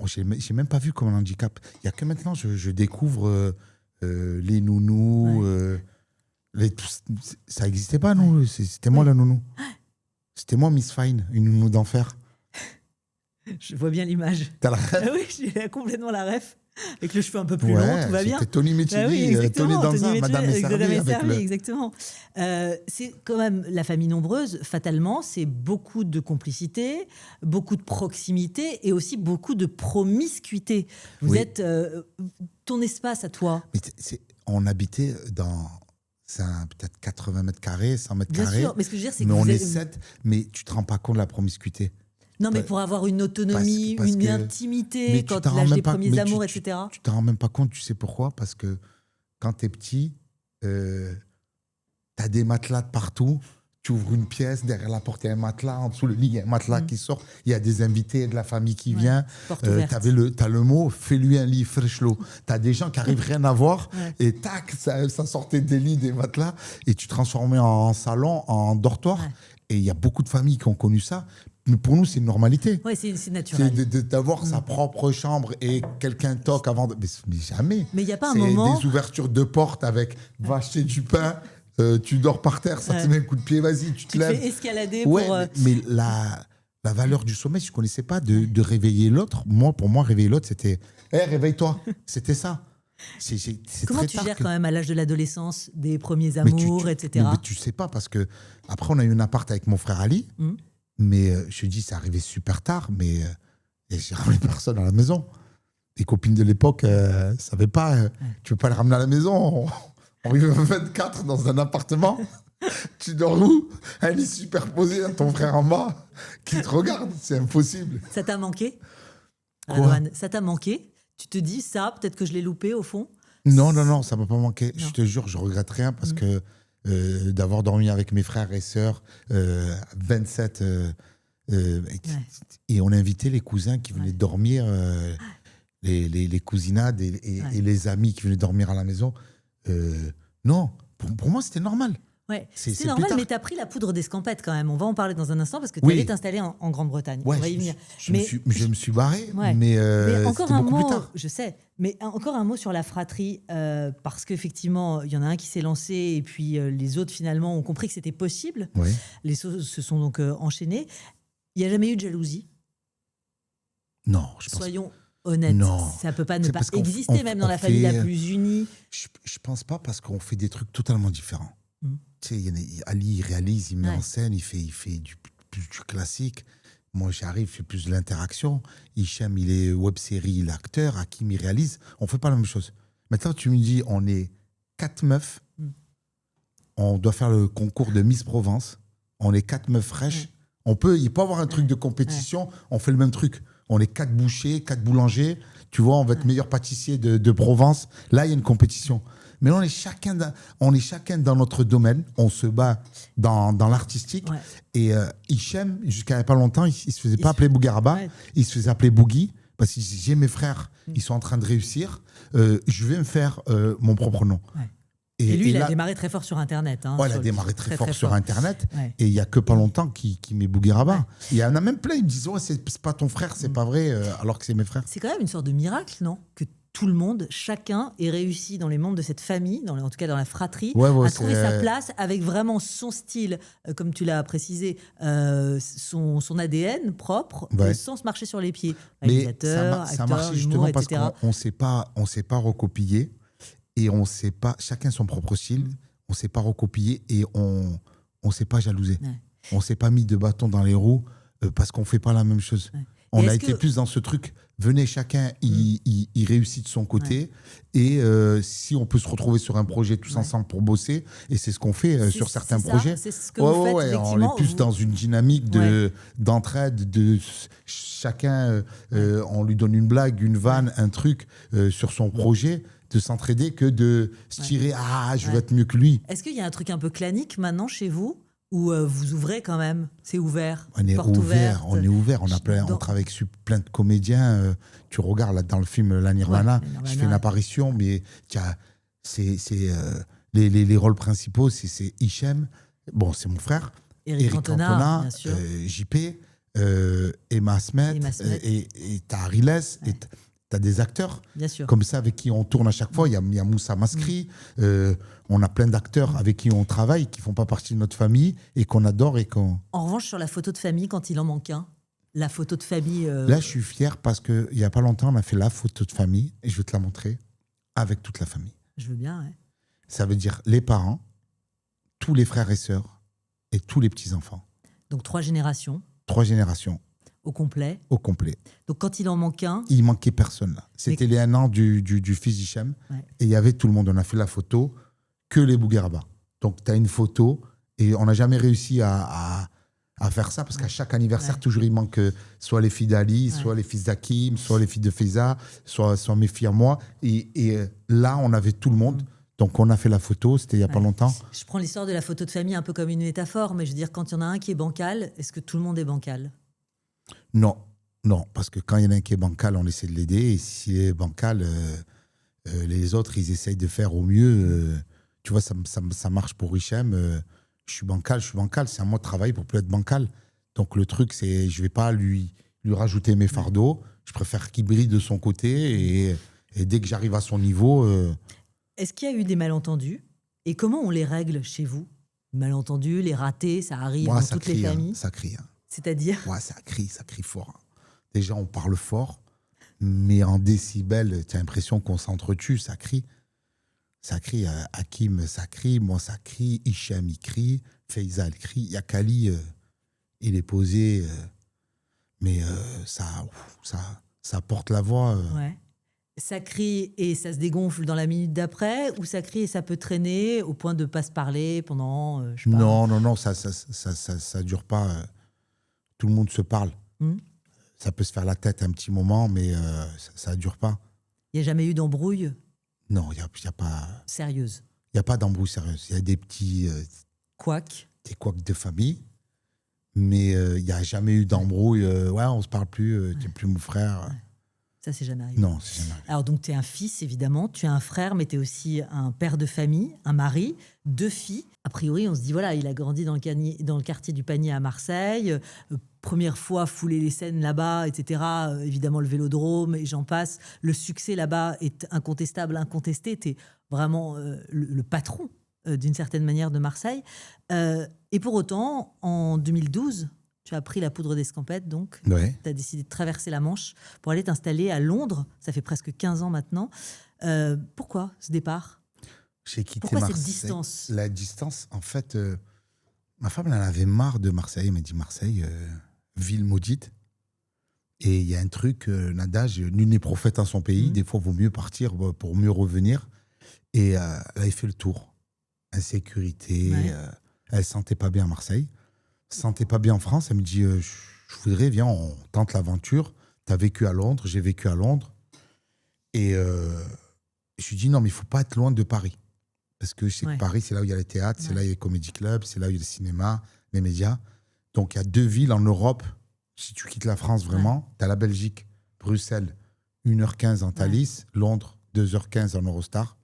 J'ai même pas vu comme un handicap. Il n'y a que maintenant, je découvre les nounous. Ça n'existait pas, nous. C'était moi la nounou. C'était moi Miss Fine, une nounou d'enfer. Je vois bien l'image. T'as la ref? Oui, j'ai complètement la ref. Avec le cheveu un peu plus long, tout va bien. C'était Tony Métilly, Tony Danza, Madame Esservi. Exactement. C'est quand même la famille nombreuse. Fatalement, c'est beaucoup de complicité, beaucoup de proximité et aussi beaucoup de promiscuité. Vous êtes ton espace à toi. Mais on habitait dans... C'est peut-être 80 mètres carrés, 100 mètres carrés. Bien sûr, mais ce que je veux dire, c'est que on est 7, mais tu te rends pas compte de la promiscuité. Non, mais pour avoir une autonomie, une intimité, quand l'âge des premiers amours, etc. Tu t'en rends même pas compte, tu sais pourquoi? Parce que quand tu es petit, tu as des matelas de partout. Tu ouvres une pièce, derrière la porte, il y a un matelas. En dessous, le lit, il y a un matelas qui sort. Il y a des invités de la famille qui vient. Tu as le mot, fais-lui un lit fraîche-l'eau. Tu as des gens qui n'arrivent rien à voir. Et tac, ça sortait des lits, des matelas. Et tu transformais en salon, en dortoir. Ouais. Et il y a beaucoup de familles qui ont connu ça. Mais pour nous, c'est une normalité. Oui, c'est naturel. C'est d'avoir sa propre chambre et quelqu'un toque avant de... Mais jamais. Mais il n'y a pas un moment... des ouvertures de porte avec « va acheter du pain ». Tu dors par terre, ça te met un coup de pied, vas-y, tu te lèves. Tu fais escalader pour... Mais la valeur du sommeil, je ne connaissais pas de réveiller l'autre. Pour moi, réveiller l'autre, c'était « Hé, réveille-toi ». C'était ça. C'est Comment tu gères quand même à l'âge de l'adolescence des premiers amours, etc. Mais tu ne sais pas, parce que après on a eu un appart avec mon frère Ali, mais je te dis, c'est arrivé super tard, mais j'ai ramené personne à la maison. Les copines de l'époque ne savaient pas, tu ne veux pas les ramener à la maison. On vit 24 dans un appartement. Tu dors où? Elle est superposée à ton frère en bas qui te regarde. C'est impossible. Ça t'a manqué? Antoine, ça t'a manqué? Tu te dis ça, peut-être que je l'ai loupé au fond? Non, ça ne m'a pas manqué. Non. Je te jure, je ne regrette rien parce que d'avoir dormi avec mes frères et sœurs, 27, et on invitait les cousins qui venaient dormir, les cousinades et les amis qui venaient dormir à la maison. Non, pour moi, c'était normal. Ouais, c'est normal, mais tu as pris la poudre d'escampette quand même. On va en parler dans un instant parce que tu allais t'installer en Grande-Bretagne. Ouais, on va y venir. Je me suis barré, mais encore un mot, je sais, mais encore un mot sur la fratrie, parce qu'effectivement, il y en a un qui s'est lancé et puis les autres finalement ont compris que c'était possible. Ouais. Les choses se sont donc enchaînées. Il n'y a jamais eu de jalousie? Non, je pense. Soyons honnête, ça ne peut pas ne pas exister, même dans la famille la plus unie. Je pense pas, parce qu'on fait des trucs totalement différents. Tu sais, Ali, il réalise, il met en scène, il fait du classique. Moi, j'arrive, je fais plus de l'interaction. Hicham, il est web-série, il est acteur. Hakim, il réalise. On ne fait pas la même chose. Maintenant, tu me dis, on est 4 meufs. On doit faire le concours de Miss Provence. On est 4 meufs fraîches. Il peut y avoir un truc de compétition. On fait le même truc. On est 4 bouchers, 4 boulangers. Tu vois, on va être meilleur pâtissier de Provence. Là, il y a une compétition. Mais on est chacun dans notre domaine. On se bat dans l'artistique. Ouais. Et Hicham, jusqu'à il n'y a pas longtemps, il ne se faisait pas appeler Bougaraba. Ouais. Il se faisait appeler Boogie. Parce que j'ai mes frères, ils sont en train de réussir. Je vais me faire mon propre nom. Ouais. Et lui, il a démarré très fort sur Internet. Il a démarré très fort sur Internet. Ouais. Et il n'y a que pas longtemps qu'il met Bougaraba. Ouais. Il y en a même plein, ils me disent c'est pas ton frère, c'est pas vrai, alors que c'est mes frères. C'est quand même une sorte de miracle, non? Que tout le monde, chacun ait réussi dans les membres de cette famille, en tout cas dans la fratrie, à trouver sa place avec vraiment son style, comme tu l'as précisé, son ADN propre, sans se marcher sur les pieds. Réalisateur, acteur, ça marche justement parce qu'on ne s'est pas recopié et on sait pas, chacun son propre style, on ne s'est pas recopié et on ne s'est pas jalousé. Ouais. On ne s'est pas mis de bâton dans les roues parce qu'on ne fait pas la même chose. Ouais. On a été plus dans ce truc venez chacun, il réussit de son côté. Et si on peut se retrouver sur un projet tous ensemble pour bosser, et c'est ce qu'on fait sur certains projets. C'est ce que vous faites, effectivement. On est plus dans une dynamique d'entraide, de chacun, on lui donne une blague, une vanne, un truc sur son projet, de s'entraider que de se tirer « je vais être mieux que lui ». Est-ce qu'il y a un truc un peu clanique maintenant chez vous ou vous ouvrez quand même? C'est ouvert? On est ouvert. On travaille avec plein de comédiens. Tu regardes là, dans le film La Nirvana, je fais une apparition, mais les rôles principaux, c'est Hichem, bon, c'est mon frère, Eric Cantona, JP, Emma Smet, et t'as Ariles, et t'as des acteurs comme ça avec qui on tourne à chaque fois. Il y a Moussa Maskri. On a plein d'acteurs avec qui on travaille, qui font pas partie de notre famille et qu'on adore. En revanche, sur la photo de famille, quand il en manque un, la photo de famille... Là, je suis fier parce qu'il n'y a pas longtemps, on a fait la photo de famille, et je vais te la montrer, avec toute la famille. Je veux bien, ouais. Ça veut dire les parents, tous les frères et sœurs et tous les petits-enfants. Donc 3 générations. 3 générations. Au complet. Au complet. Donc quand il en manque un... Il manquait personne là. C'était les 1 an du fils d'Hichem. Et il y avait tout le monde. On a fait la photo, que les Bougueraba. Donc tu as une photo et on n'a jamais réussi à faire ça parce qu'à chaque anniversaire, toujours il manque soit les filles d'Ali, soit les fils d'Hakim, soit les filles de Faiza, soit mes filles à moi. Et là, on avait tout le monde. Donc on a fait la photo, c'était il n'y a pas longtemps. Je prends l'histoire de la photo de famille un peu comme une métaphore, mais je veux dire, quand il y en a un qui est bancal, est-ce que tout le monde est bancal? Non, parce que quand il y en a un qui est bancal, on essaie de l'aider. Et s'il est bancal, les autres, ils essayent de faire au mieux. Tu vois, ça marche pour Hichem. Je suis bancal. C'est à moi de travailler pour plus être bancal. Donc le truc, c'est je ne vais pas lui rajouter mes fardeaux. Je préfère qu'il brille de son côté. Et dès que j'arrive à son niveau... Est-ce qu'il y a eu des malentendus? Et comment on les règle chez vous? Malentendus, les ratés, ça arrive dans toutes les familles. Ça crie. C'est-à-dire? Ouais, ça crie fort. Déjà, on parle fort, mais en décibels, tu as l'impression qu'on s'entretue, ça crie. Ça crie, Hakim, ça crie, moi, ça crie, Hichem, il crie, Faiza, elle crie, Yakali, il est posé, mais ça porte la voix. Ouais. Ça crie et ça se dégonfle dans la minute d'après, ou ça crie et ça peut traîner au point de ne pas se parler pendant, je sais pas. Non, ça dure pas. Tout le monde se parle. Ça peut se faire la tête un petit moment, mais ça dure pas. Il n'y a jamais eu d'embrouille? Non, il y a pas... Sérieuse? Il n'y a pas d'embrouille sérieuse. Il y a des petits... Couacs? Des couacs de famille, mais il n'y a jamais eu d'embrouille. On ne se parle plus, tu n'es plus mon frère. Ouais. Ça, c'est jamais arrivé. Non, c'est jamais arrivé. Alors, donc, tu es un fils, évidemment. Tu es un frère, mais tu es aussi un père de famille, un mari, 2 filles. A priori, on se dit, voilà, il a grandi dans le quartier du Panier à Marseille. Première fois fouler les scènes là-bas, etc. Évidemment, le Vélodrome et j'en passe. Le succès là-bas est incontestable, incontesté. Tu es vraiment le patron, d'une certaine manière, de Marseille. Et pour autant, en 2012... Tu as pris la poudre d'escampette, donc. Ouais. Tu as décidé de traverser la Manche pour aller t'installer à Londres. Ça fait presque 15 ans maintenant. Pourquoi ce départ? J'ai quitté Pourquoi Marseille. Cette distance? La distance, en fait, ma femme, elle en avait marre de Marseille. Elle m'a dit, Marseille, ville maudite. Et il y a un truc, un adage, nul n'est prophète en son pays. Des fois, il vaut mieux partir pour mieux revenir. Et elle avait fait le tour. Insécurité. Elle ne se sentait pas bien à Marseille. Se sentait pas bien en France, elle me dit je voudrais, viens, on tente l'aventure. Tu as vécu à Londres, j'ai vécu à Londres. Et je lui dis non, mais il faut pas être loin de Paris. Parce que je sais que Paris, c'est là où il y a les théâtres, c'est là où il y a les comédie clubs, c'est là où il y a le cinéma, les médias. Donc il y a 2 villes en Europe, si tu quittes la France vraiment, tu as la Belgique, Bruxelles, 1h15 en Thalys, Londres, 2h15 en Eurostar.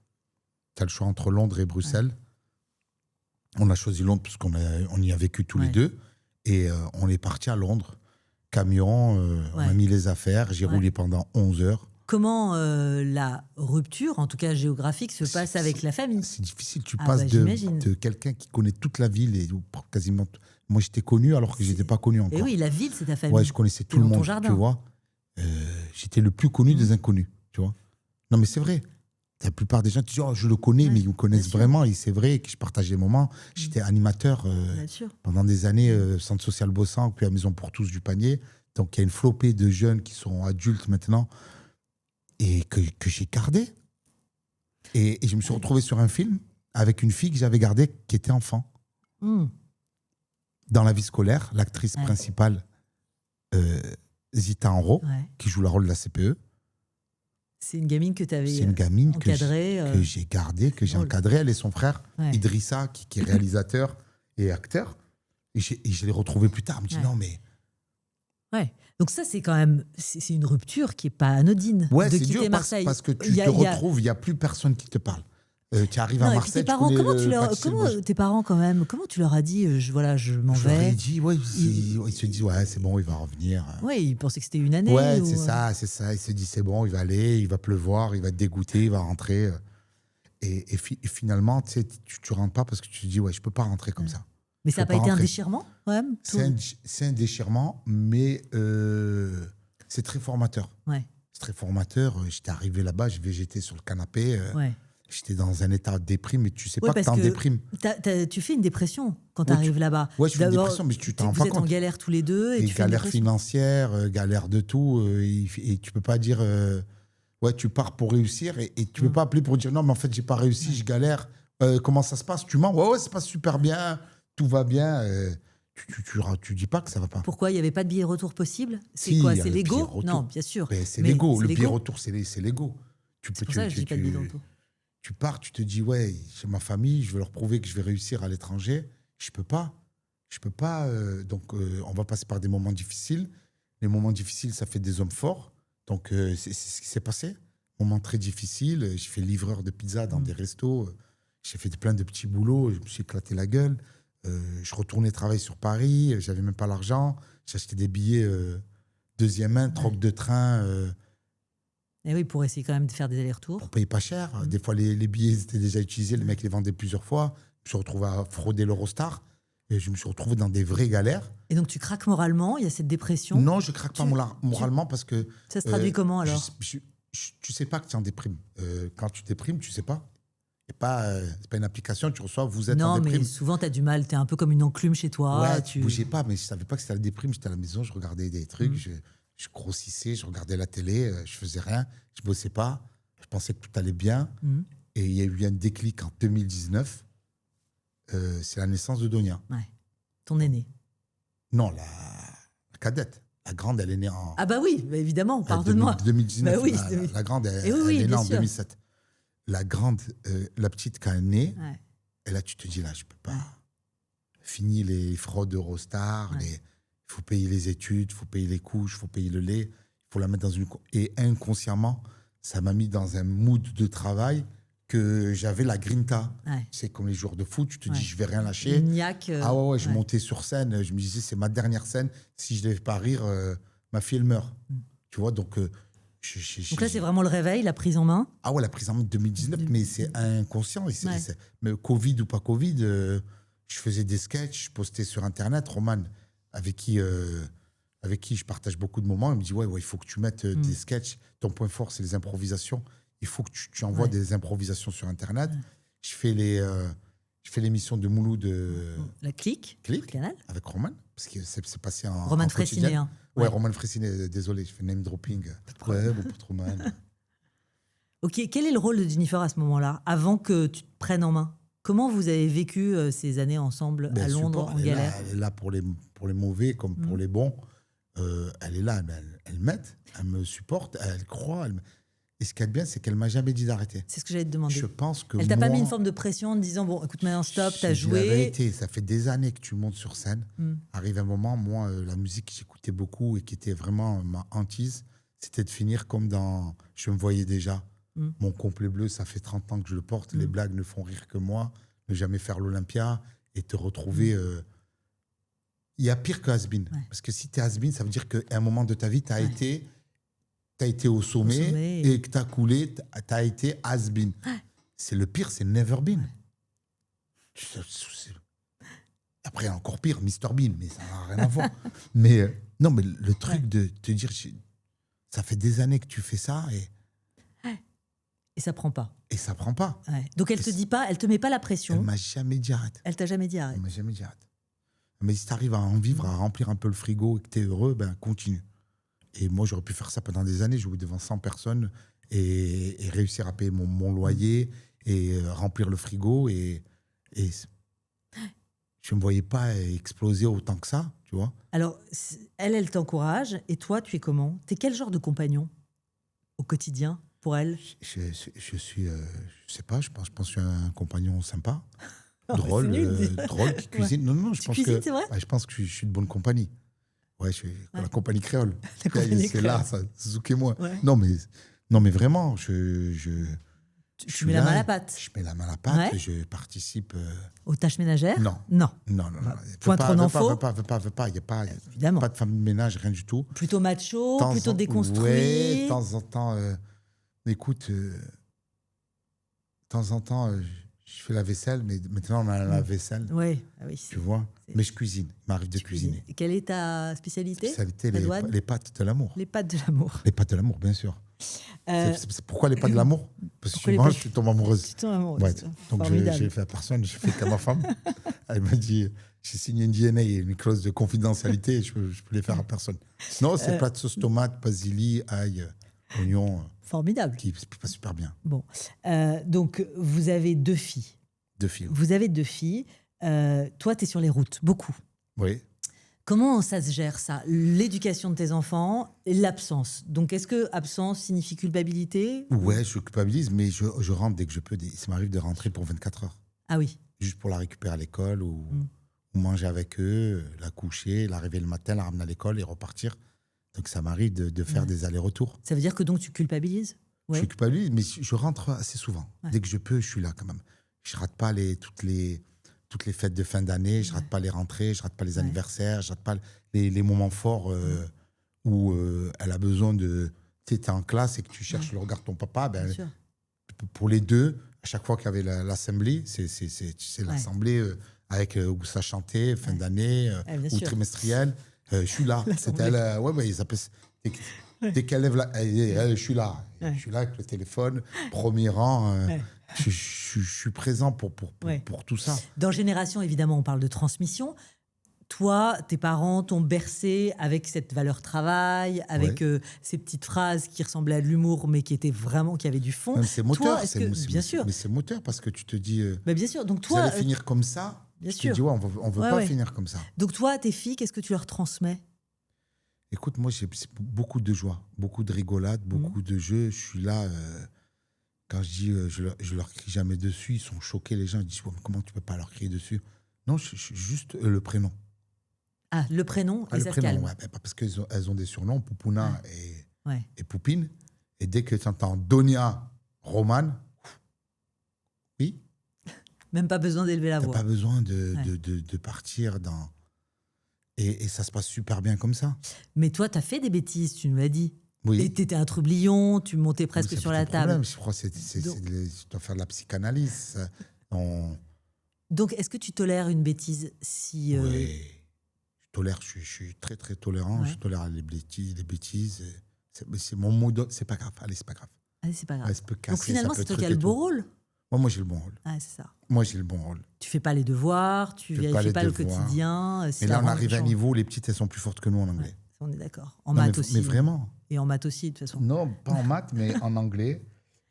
Tu as le choix entre Londres et Bruxelles. On a choisi Londres parce qu'on y a vécu tous les deux. Et on est parti à Londres. Camion, on a mis les affaires. J'ai roulé pendant 11 heures. Comment la rupture, en tout cas géographique, se passe avec la famille? C'est difficile. Tu passes de quelqu'un qui connaît toute la ville et quasiment... Moi, j'étais connu alors que je n'étais pas connu encore. Et oui, la ville, c'est ta famille. Ouais, je connaissais tout le monde, tu vois. J'étais le plus connu des inconnus, tu vois. Non, mais c'est vrai. La plupart des gens te disent oh, je le connais, mais ils me connaissent vraiment. Et c'est vrai que je partage des moments. J'étais animateur pendant des années, centre social Bossan, puis à Maison pour tous du Panier. Donc, il y a une flopée de jeunes qui sont adultes maintenant et que j'ai gardé. Et je me suis retrouvé sur un film avec une fille que j'avais gardée qui était enfant. Dans la vie scolaire, l'actrice principale, Zita Enro, qui joue le rôle de la CPE. C'est une gamine que tu avais encadrée. Que j'ai gardée, que j'ai encadrée. Elle et son frère, Idrissa, qui est réalisateur et acteur. Et je l'ai retrouvé plus tard. Elle me dit non, mais. Ouais. Donc, ça, c'est quand même. C'est une rupture qui n'est pas anodine. Ouais, de c'est dur Marseille. Parce que tu te retrouves, il n'y a plus personne qui te parle. Tu arrives à Marseille, tes parents, tes parents, quand même, comment tu leur as dit je m'en vais? Je leur ai dit, ils se disent, c'est bon, il va revenir. Ouais, ils pensaient que c'était une année. Ouais, c'est ça. Ils se disent, c'est bon, il va aller, il va pleuvoir, il va être dégoûté, il va rentrer. Et finalement, tu ne rentres pas parce que tu te dis, je ne peux pas rentrer comme ça. Mais ça n'a pas été un déchirement, quand même? C'est un déchirement, mais c'est très formateur. Ouais. C'est très formateur. J'étais arrivé là-bas, j'étais sur le canapé. J'étais dans un état de déprime, mais tu sais pas que t'es en déprime. Tu fais une dépression quand tu arrives là-bas. Ouais, je fais une dépression, mais tu t'en rends pas compte. Vous êtes en galère tous les deux. Et tu fais galère financière, galère de tout. Et tu peux pas dire, tu pars pour réussir. Et tu peux pas appeler pour dire, non, mais en fait, j'ai pas réussi, je galère. Comment ça se passe? Tu mens? Ouais, ça se passe super bien, tout va bien. Tu dis pas que ça va pas. Pourquoi? Il n'y avait pas de billet retour possible? C'est quoi? C'est l'ego? Non, bien sûr. C'est l'ego. Le billet retour, c'est l'ego. C'est pour ça que je dis pas de billet retour. Tu pars, tu te dis, j'ai ma famille, je veux leur prouver que je vais réussir à l'étranger. Je peux pas. Donc, on va passer par des moments difficiles. Les moments difficiles, ça fait des hommes forts. Donc, c'est ce qui s'est passé. Moment très difficile. J'ai fait livreur de pizza dans des restos. J'ai fait plein de petits boulots. Je me suis éclaté la gueule. Je retournais travailler sur Paris. J'avais même pas l'argent. J'ai acheté des billets deuxième main, troc de train. Et oui, pour essayer quand même de faire des allers-retours. On paye pas cher. Des fois, les billets étaient déjà utilisés. Les mecs les vendaient plusieurs fois. Je me suis retrouvé à frauder l'Eurostar. Et je me suis retrouvé dans des vraies galères. Et donc, tu craques moralement? Il y a cette dépression? Non, je craque pas moralement parce que... Ça se traduit comment, alors? Tu sais pas que tu es en déprime. Quand tu déprimes, tu sais pas. C'est pas une application, tu reçois, vous êtes en déprime. Non, mais souvent, tu as du mal. Tu es un peu comme une enclume chez toi. Ouais, tu bougeais pas, mais je savais pas que c'était la déprime. J'étais à la maison, je regardais des trucs, je grossissais, je regardais la télé, je faisais rien, je bossais pas, je pensais que tout allait bien. Et il y a eu un déclic en 2019, c'est la naissance de Donia. Ouais. Ton aînée? Non, la cadette. La grande, elle est née en... Ah bah oui, bah évidemment, pardonne-moi. 2019, bah oui, la grande, elle est née en 2007. La grande, la petite, quand elle est née, et là, tu te dis, là, je peux pas. Fini les fraudes Eurostar, il faut payer les études, il faut payer les couches, il faut payer le lait, il faut la mettre dans une... Et inconsciemment, ça m'a mis dans un mood de travail que j'avais la grinta. C'est comme les joueurs de foot, tu te dis, je vais rien lâcher. Niaque, je montais sur scène, je me disais, c'est ma dernière scène, si je ne devais pas rire, ma fille, elle meurt. Tu vois, donc... Donc là, c'est vraiment le réveil, la prise en main? Ah ouais, la prise en main de 2019, mais c'est inconscient. Mais Covid ou pas Covid, je faisais des sketchs, je postais sur Internet. Roman, avec qui je partage beaucoup de moments, il me dit, il faut que tu mettes des sketchs. Ton point fort, c'est les improvisations. Il faut que tu envoies des improvisations sur Internet. Je fais l'émission de Mouloud. La Clique, Canal. Avec Roman, parce que c'est passé en Roman Frécinet, hein. Ouais, Roman Frécinet, désolé, je fais name dropping. Ouais, bon, pour Roman. Ok, quel est le rôle de Jennifer à ce moment-là, avant que tu te prennes en main? Comment vous avez vécu ces années ensemble à Londres, en galère? Elle est là pour les mauvais comme pour les bons. Elle est là, elle m'aide, elle me supporte, elle croit. Et ce qui est bien, c'est qu'elle ne m'a jamais dit d'arrêter. C'est ce que j'allais te demander. Je pense que elle t'a pas mis une forme de pression en te disant, bon, écoute, maintenant, stop, t'as joué. La vérité, ça fait des années que tu montes sur scène. Arrive un moment, moi, la musique que j'écoutais beaucoup et qui était vraiment ma hantise, c'était de finir comme dans... Je me voyais déjà. Mon complet bleu, ça fait 30 ans que je le porte. Les blagues ne font rire que moi. Ne jamais faire l'Olympia et te retrouver... Il y a pire que has-been. Parce que si tu es has-been, ça veut dire qu'à un moment de ta vie, tu as été au sommet et que tu as coulé, tu as été has-been. C'est le pire, c'est never been. Après, encore pire, Mr Bean, mais ça n'a rien à voir. Mais le truc de te dire, ça fait des années que tu fais ça et ça prend pas. Et ça prend pas. Donc elle te dit pas, elle te met pas la pression. Elle m'a jamais dit arrête. Elle t'a jamais dit arrête. Elle m'a jamais dit arrête. Mais si tu arrives à en vivre, à remplir un peu le frigo et que tu es heureux, ben continue. Et moi, j'aurais pu faire ça pendant des années, jouer devant 100 personnes et réussir à payer mon loyer et remplir le frigo. Et je ne me voyais pas exploser autant que ça, tu vois. Alors, elle t'encourage. Et toi, tu es comment? Tu es quel genre de compagnon au quotidien pour elle? Je suis, je sais pas, je pense que je suis un compagnon sympa, Oh, drôle, c'est nul, drôle, qui cuisine. Ouais. Non, je Tu pense cuisines, que, c'est vrai? je pense que je suis de bonne compagnie. Ouais, je suis la compagnie créole. La compagnie C'est là, créole. ça, Zouk et moi. Ouais. Non, mais vraiment, je Tu suis mets la là, main à la pâte. je mets la main à la pâte, Ouais. je participe. Aux tâches ménagères? Non. Non. Non. Point trop d'infos. Veut pas. Il n'y a pas, Évidemment. pas de femme de ménage, rien du tout. Plutôt macho, plutôt Ouais, déconstruit. de temps en temps. Écoute, de temps en temps, je fais la vaisselle, mais maintenant on a la vaisselle, Ouais. Ah oui. tu vois. Mais je cuisine, il m'arrive de cuisiner. Et quelle est ta spécialité? Spécialité, Ta douane? les pâtes de l'amour. Les pâtes de l'amour. Les pâtes de l'amour, bien sûr. C'est pourquoi les pâtes de l'amour? Parce que pourquoi tu les manges, pâtes- tu tombes amoureuse. Tu tombes amoureuse. Ouais. Donc Formidable. j'ai fait à personne, j'ai fait qu'à ma femme. Elle m'a dit, j'ai signé une DNA et une clause de confidentialité, et je peux les faire à personne. Non, c'est plat de sauce tomate, basilic, ail, oignon, Formidable. qui passe super bien. Bon. Donc, vous avez 2 filles. 2 filles. Vous avez 2 filles. Toi, tu es sur les routes, beaucoup. Oui. Comment ça se gère, ça? L'éducation de tes enfants et l'absence. Donc, est-ce que absence signifie culpabilité? Ouais, je culpabilise, mais je rentre dès que je peux. Ça m'arrive de rentrer pour 24 heures. Ah oui. Juste pour la récupérer à l'école ou manger avec eux, la coucher, la réveiller le matin, la ramener à l'école et repartir. Donc ça m'arrive de faire des allers-retours. Ça veut dire que donc tu culpabilises? Je culpabilise, mais je rentre assez souvent. Ouais. Dès que je peux, je suis là quand même. Je rate pas toutes les fêtes de fin d'année, je rate pas les rentrées, je rate pas les anniversaires, je rate pas les moments forts où elle a besoin de... Tu es en classe et que tu cherches le regard de ton papa. Ben, pour les deux, à chaque fois qu'il y avait l'assemblée, c'est l'assemblée avec où ça chantait, fin d'année ou trimestrielle. Je suis là. C'était elle. Ils appellent... Dès qu'elle lève je suis là. Je suis là avec le téléphone, premier rang. Je suis présent pour tout ça. Dans Génération, évidemment, on parle de transmission. Toi, tes parents t'ont bercé avec cette valeur travail, avec ces petites phrases qui ressemblaient à de l'humour, mais qui étaient vraiment, qui avaient du fond. Même c'est moteur, bien sûr. Mais c'est moteur parce que tu te dis, bien sûr. Donc toi, vous allez finir comme ça. Bien tu sûr. te dis, on veut pas finir comme ça. Donc toi, tes filles, qu'est-ce que tu leur transmets? Écoute, moi, j'ai beaucoup de joie, beaucoup de rigolade, beaucoup de jeux. Je suis là. Quand je dis, je leur crie jamais dessus, ils sont choqués. Les gens ils disent, comment tu peux pas leur crier dessus? Non, juste le prénom. Ah, le prénom, et le ça prénom, se calme. ouais, parce qu'elles ont des surnoms, Poupouna et Poupine. Et dès que tu entends Donia, Romane, oui. Même pas besoin d'élever la voix. T'as pas besoin de partir dans... Et ça se passe super bien comme ça. Mais toi, tu as fait des bêtises, tu nous l'as dit. Oui. Et tu étais un trublion, tu montais presque sur la table. Je crois que tu dois faire de la psychanalyse. Donc, est-ce que tu tolères une bêtise si... Oui, je suis très, très tolérant. Je tolère les bêtises. C'est mon mot c'est pas grave. Allez, c'est pas grave. Allez, c'est pas grave. Ouais, ça peut casser, donc finalement, ça peut c'est toi qui as le beau rôle. Moi, j'ai le bon rôle. Ah, c'est ça. Moi, j'ai le bon rôle. Tu fais pas les devoirs, tu vérifies pas le quotidien. Mais là, on arrive à un niveau où les petites, elles sont plus fortes que nous en anglais. On est d'accord. En maths aussi. Mais vraiment. Et en maths aussi, de toute façon. Non, pas en maths, mais en anglais.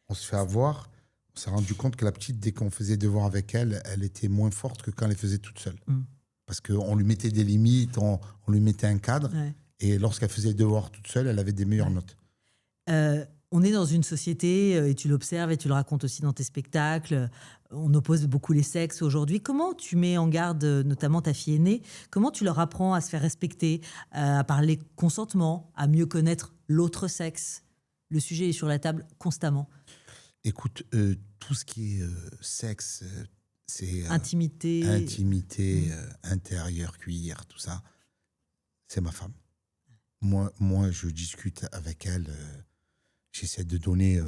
On se fait avoir. On s'est rendu compte que la petite, dès qu'on faisait devoir avec elle, elle était moins forte que quand elle les faisait toute seule. Parce qu'on lui mettait des limites, on lui mettait un cadre. Ouais. Et lorsqu'elle faisait les devoirs toute seule, elle avait des meilleures notes. On est dans une société, et tu l'observes et tu le racontes aussi dans tes spectacles, on oppose beaucoup les sexes aujourd'hui. Comment tu mets en garde, notamment ta fille aînée, comment tu leur apprends à se faire respecter, à parler consentement, à mieux connaître l'autre sexe? Le sujet est sur la table constamment. Écoute, tout ce qui est sexe, c'est... Intimité, intérieur, cuir, tout ça, c'est ma femme. Moi, je discute avec elle... J'essaie de donner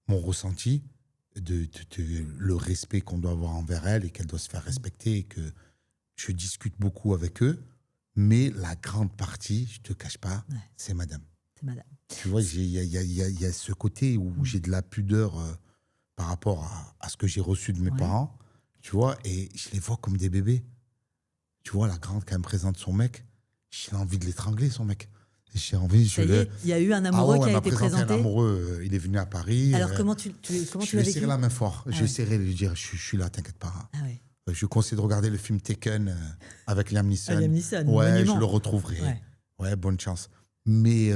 mon ressenti, le respect qu'on doit avoir envers elle et qu'elle doit se faire respecter et que je discute beaucoup avec eux. Mais la grande partie, je ne te cache pas, c'est madame. C'est madame. Tu vois, il y a ce côté où j'ai de la pudeur par rapport à ce que j'ai reçu de mes parents, tu vois, et je les vois comme des bébés. tu vois, la grande, quand elle me présente son mec, j'ai envie de l'étrangler, son mec. J'ai envie... Ça y est, il y a eu un amoureux qui a été présenté. Un amoureux, il est venu à Paris. Alors, comment tu l'as vécu? Je lui ai serré la main fort. Je lui ai serré, lui dire, je suis là, t'inquiète pas. Ah ouais. Je vous conseille de regarder le film Taken avec Liam Neeson. Liam Neeson, ouais, monument. Je le retrouverai. Ouais, bonne chance. Mais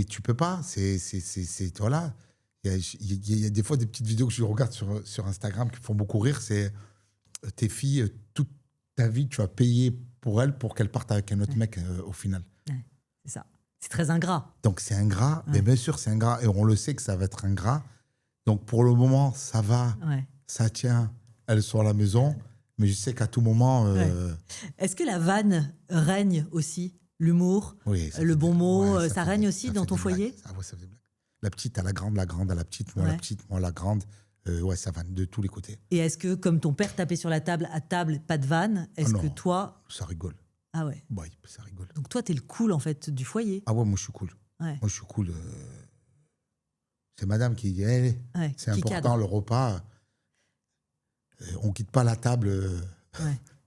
tu peux pas. Voilà. Il y a des fois des petites vidéos que je regarde sur Instagram qui font beaucoup rire. C'est tes filles, toute ta vie, tu as payé pour elles pour qu'elles partent avec un autre mec au final. Ouais, c'est ça. C'est très ingrat. Donc c'est ingrat. Mais bien sûr, c'est ingrat. Et on le sait que ça va être ingrat. Donc pour le moment, ça va. Ouais. Ça tient. Elles sont à la maison. Mais je sais qu'à tout moment... Est-ce que la vanne règne aussi? L'humour, le bon mot, ça règne aussi dans ton foyer? Ça fait des blagues. La petite à la grande à la petite, moi la petite, moi la grande. Ça vanne de tous les côtés. Et est-ce que, comme ton père tapait sur la table, à table, pas de vanne, est-ce que toi... Ça rigole. Ah ouais. Ouais, ça rigole. Donc toi, t'es le cool, en fait, du foyer. Ah ouais, moi je suis cool. Ouais. Moi je suis cool. C'est madame qui dit, c'est important, cadre. Le repas. On quitte pas la table.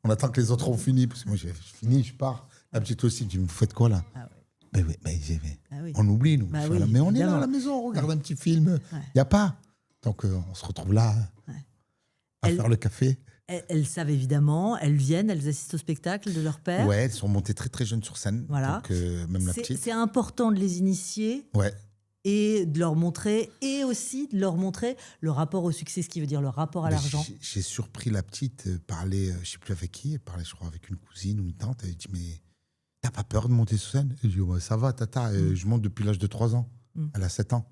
On attend que les autres ont fini. Parce que moi, j'ai fini, je pars. La petite aussi, je dis, vous faites quoi là? On oublie, nous. Mais on est là à la maison, on regarde un petit film. Il n'y a pas. Donc, on se retrouve là à faire le café. Elles savent évidemment, elles viennent, elles assistent au spectacle de leur père. Ouais, elles sont montées très très jeunes sur scène. Voilà. Donc, même la petite. C'est important de les initier. Ouais. Et de leur montrer, et aussi de leur montrer le rapport au succès, ce qui veut dire le rapport à l'argent. J'ai surpris la petite parler, je ne sais plus avec qui, elle parlait, je crois, avec une cousine ou une tante. Elle dit, mais t'as pas peur de monter sur scène? Je dis, ça va, tata, je monte depuis l'âge de 3 ans. Elle a 7 ans.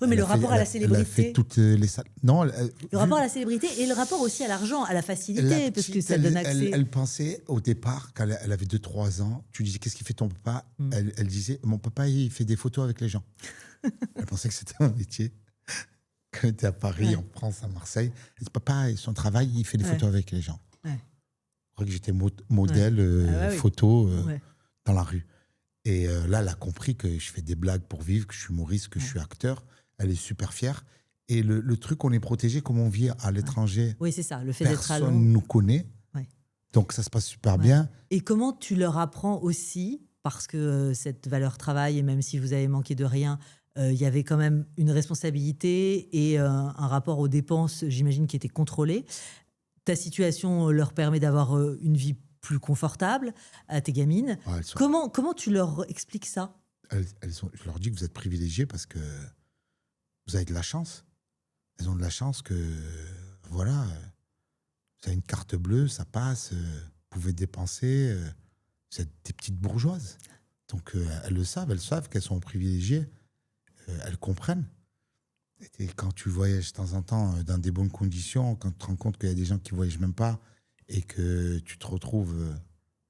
Oui, mais le rapport à la célébrité. Elle a fait toutes les salles. Non, le rapport à la célébrité et le rapport aussi à l'argent, à la facilité, parce que ça donne accès. Elle pensait au départ, quand elle avait 2-3 ans, tu lui disais, qu'est-ce qu'il fait ton papa? Elle disait, mon papa, il fait des photos avec les gens. Elle pensait que c'était un métier. Quand elle était à Paris, en France, à Marseille, elle dit, papa, son travail, il fait des photos avec les gens. Je crois que j'étais modèle photo dans la rue. Et là, elle a compris que je fais des blagues pour vivre, que je suis humoriste, que je suis acteur. Elle est super fière. Et le truc, on est protégé comme on vit à l'étranger. Oui, c'est ça. Le fait d'être à Londres. Personne ne nous connaît. Donc, ça se passe super bien. Et comment tu leur apprends aussi, parce que cette valeur travail, et même si vous avez manqué de rien, il y avait quand même une responsabilité et un rapport aux dépenses, j'imagine, qui était contrôlé. Ta situation leur permet d'avoir une vie plus confortable à tes gamines. Comment tu leur expliques ça? Je leur dis que vous êtes privilégiés parce que vous avez de la chance. Elles ont de la chance que, voilà, vous avez une carte bleue, ça passe, vous pouvez dépenser, vous êtes des petites bourgeoises. Donc, elles savent qu'elles sont privilégiées. Elles comprennent. Et quand tu voyages de temps en temps dans des bonnes conditions, quand tu te rends compte qu'il y a des gens qui ne voyagent même pas et que tu te retrouves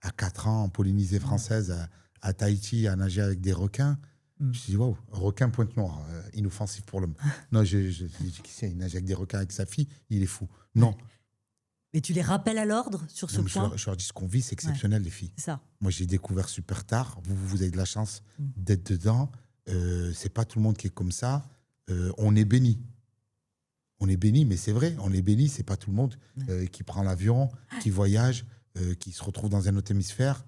à 4 ans en Polynésie française, à Tahiti, à nager avec des requins, je me suis dit, waouh, requin Pointe-Noire, inoffensif pour l'homme. Non, je dis, qui c'est? Il nage avec des requins avec sa fille, il est fou. Non. Mais tu les rappelles à l'ordre sur ce point? Je leur dis, ce qu'on vit, c'est exceptionnel, les filles. C'est ça. Moi, j'ai découvert super tard. Vous avez de la chance d'être dedans. C'est pas tout le monde qui est comme ça. On est béni. On est béni, mais c'est vrai, on est béni. C'est pas tout le monde qui prend l'avion, qui voyage, qui se retrouve dans un autre hémisphère.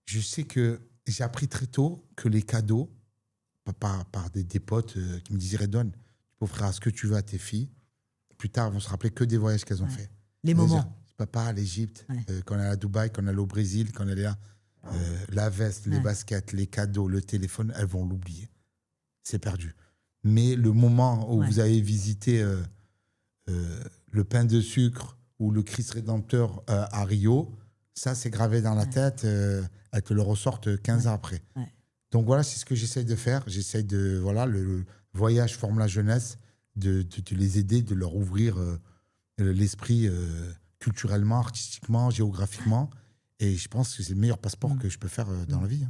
Je sais que j'ai appris très tôt que les cadeaux, par des potes qui me disaient, Redouane, tu peux offrir ce que tu veux à tes filles. Plus tard, elles vont se rappeler que des voyages qu'elles ont fait. Les moments. Dire, papa, à l'Égypte, quand elle est à Dubaï, quand elle est au Brésil, quand elle est là, la veste, les baskets, les cadeaux, le téléphone, elles vont l'oublier. C'est perdu. Mais le moment où vous avez visité le pain de sucre ou le Christ Rédempteur à Rio, ça, c'est gravé dans la tête. Elles te le ressortent 15 ans après. Donc voilà, c'est ce que j'essaye de faire. J'essaye de... Voilà, le voyage forme la jeunesse, de les aider, de leur ouvrir l'esprit culturellement, artistiquement, géographiquement. Et je pense que c'est le meilleur passeport que je peux faire dans la vie.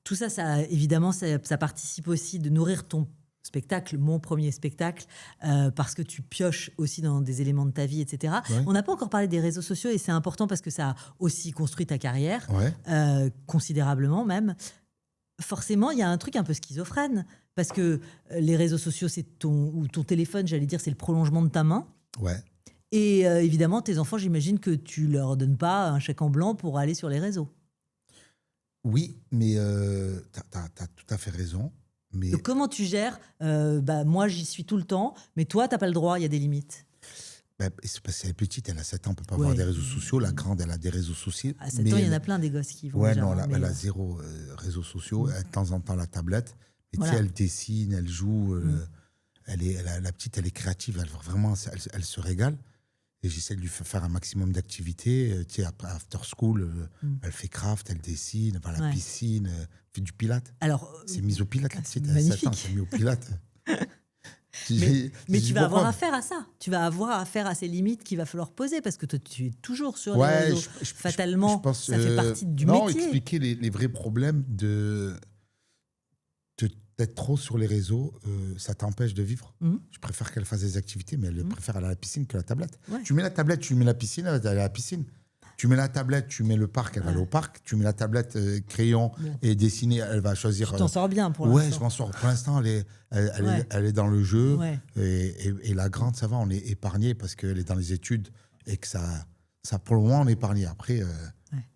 Tout ça, évidemment, ça participe aussi de nourrir ton spectacle, mon premier spectacle, parce que tu pioches aussi dans des éléments de ta vie, etc. On n'a pas encore parlé des réseaux sociaux et c'est important parce que ça a aussi construit ta carrière, considérablement même. Forcément, il y a un truc un peu schizophrène parce que les réseaux sociaux, c'est ton téléphone, j'allais dire, c'est le prolongement de ta main. Et évidemment, tes enfants, j'imagine que tu leur donnes pas un chèque en blanc pour aller sur les réseaux. Oui, mais tu as tout à fait raison. Mais Donc, comment tu gères moi, j'y suis tout le temps, mais toi, tu n'as pas le droit, il y a des limites. c'est parce qu'elle est petite, elle a 7 ans, on ne peut pas avoir des réseaux sociaux. La grande, elle a des réseaux sociaux. À 7 ans, il y en a plein des gosses qui vont déjà. Non, elle a 0 réseaux sociaux. De temps en temps, la tablette. Mais tu sais, elle dessine, elle joue. La petite, elle est créative. Elle se régale. Et j'essaie de lui faire un maximum d'activités. Tu sais, après, after school, elle fait craft, elle dessine, elle va à la piscine, elle fait du pilate. Alors, c'est mise au pilate, la petite. Elle a 7 ans, c'est mis au pilate. mais tu vas avoir affaire à ça. Tu vas avoir affaire à ces limites qu'il va falloir poser parce que toi, tu es toujours sur les réseaux. Fatalement, ça fait partie du métier. Expliquer les vrais problèmes d'être trop sur les réseaux, ça t'empêche de vivre. Je préfère qu'elle fasse des activités, mais elle préfère aller à la piscine que la tablette. Ouais. Tu mets la tablette, tu mets la piscine, elle va aller à la piscine. Tu mets la tablette, tu mets le parc, elle va aller au parc. Tu mets la tablette, crayon et dessiner, elle va choisir. Tu t'en sors bien pour l'instant. Ouais, je m'en sors. Pour l'instant, elle est dans le jeu. Ouais. Et la grande, ça va, on est épargné parce qu'elle est dans les études et que ça pour le moment, on est épargné. Après,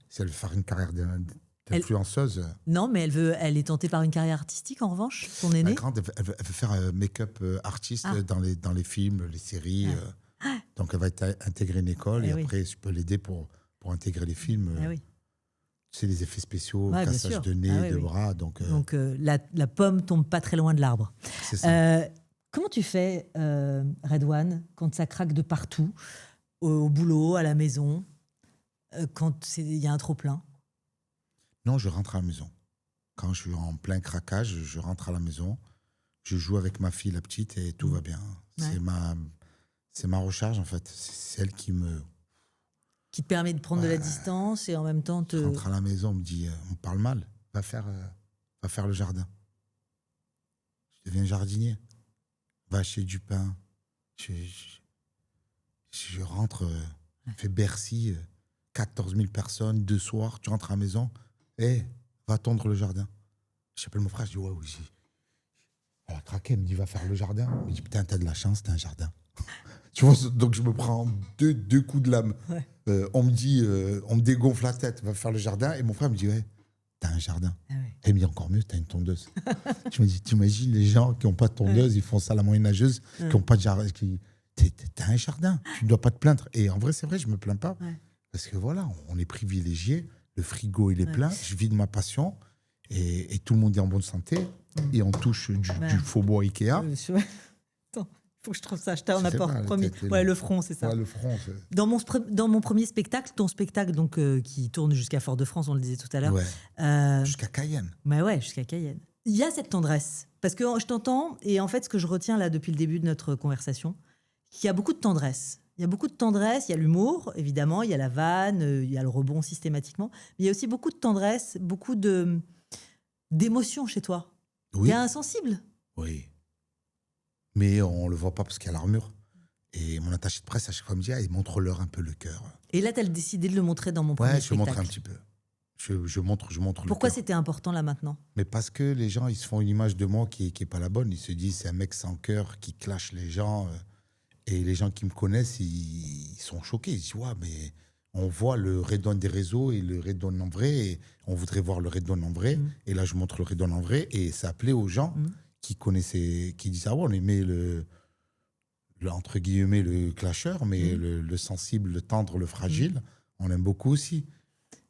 si elle veut faire une carrière d'influenceuse. Non, mais elle est tentée par une carrière artistique, en revanche, ton aînée. La grande, elle veut faire make-up artiste dans les films, les séries. Donc, elle va intégrer une école et après, je peux l'aider pour intégrer les films. Tu sais, les effets spéciaux, cassage de nez, de bras. Donc, la pomme tombe pas très loin de l'arbre. C'est ça. Comment tu fais, Redouane, quand ça craque de partout, au boulot, à la maison, quand il y a un trop-plein? Non, je rentre à la maison. Quand je suis en plein craquage, je rentre à la maison. Je joue avec ma fille, la petite, et tout va bien. Ouais. C'est ma recharge, en fait. C'est celle qui te permet de prendre de la distance et en même temps Je rentre à la maison, on me dit, on me parle mal. Va faire le jardin. Je deviens jardinier. Va acheter du pain. Je rentre, fais Bercy, 14 000 personnes, 2 soirs, tu rentres à la maison. Va tondre le jardin. J'appelle mon frère, je dis, ouais, oui. Elle a craqué, elle me dit, va faire le jardin. Je me dis, putain, t'as de la chance, t'as un jardin. Tu vois, donc je me prends deux coups de lame. Ouais. On me dégonfle la tête, va faire le jardin. Et mon frère me dit, ouais, t'as un jardin. Ah ouais. Elle me dit, encore mieux, t'as une tondeuse. Je me dis, t'imagines les gens qui n'ont pas de tondeuse, ils font ça à la moyenâgeuse, qui n'ont pas de jardin. T'as un jardin, tu ne dois pas te plaindre. Et en vrai, c'est vrai, je ne me plains pas. Ouais. Parce que voilà, on est privilégiés. Le frigo, il est plein. Je vis de ma passion. Et tout le monde est en bonne santé. Et on touche du faux bois Ikea. Attends, il faut que je trouve ça. Je t'en apporte premier. Ouais, le front, c'est ça. Ouais, le front, dans mon premier spectacle, ton spectacle donc, qui tourne jusqu'à Fort-de-France, on le disait tout à l'heure. Ouais. Jusqu'à Cayenne. Ouais, jusqu'à Cayenne. Il y a cette tendresse. Parce que je t'entends, et en fait, ce que je retiens là depuis le début de notre conversation, qu'il y a beaucoup de tendresse. Il y a beaucoup de tendresse, il y a l'humour, évidemment, il y a la vanne, il y a le rebond systématiquement. Mais il y a aussi beaucoup de tendresse, beaucoup d'émotion chez toi. Oui. T'es insensible. Oui. Mais on ne le voit pas parce qu'il y a l'armure. Et mon attaché de presse, à chaque fois, me dit, montre-leur un peu le cœur. Et là, tu as décidé de le montrer dans mon premier spectacle. Ouais, je montre un petit peu. Je montre le cœur. Pourquoi c'était important, là, maintenant ? Mais parce que les gens, ils se font une image de moi qui n'est pas la bonne. Ils se disent, c'est un mec sans cœur qui clash les gens. Et les gens qui me connaissent, ils sont choqués. Ils disent, ouais, mais on voit le Redouane des réseaux et le Redouane en vrai. Et on voudrait voir le Redouane en vrai. Et là, je montre le Redouane en vrai. Et ça plaît aux gens qui connaissaient, qui disent, ah ouais, on aimait entre guillemets, le clasheur, mais le sensible, le tendre, le fragile, on aime beaucoup aussi.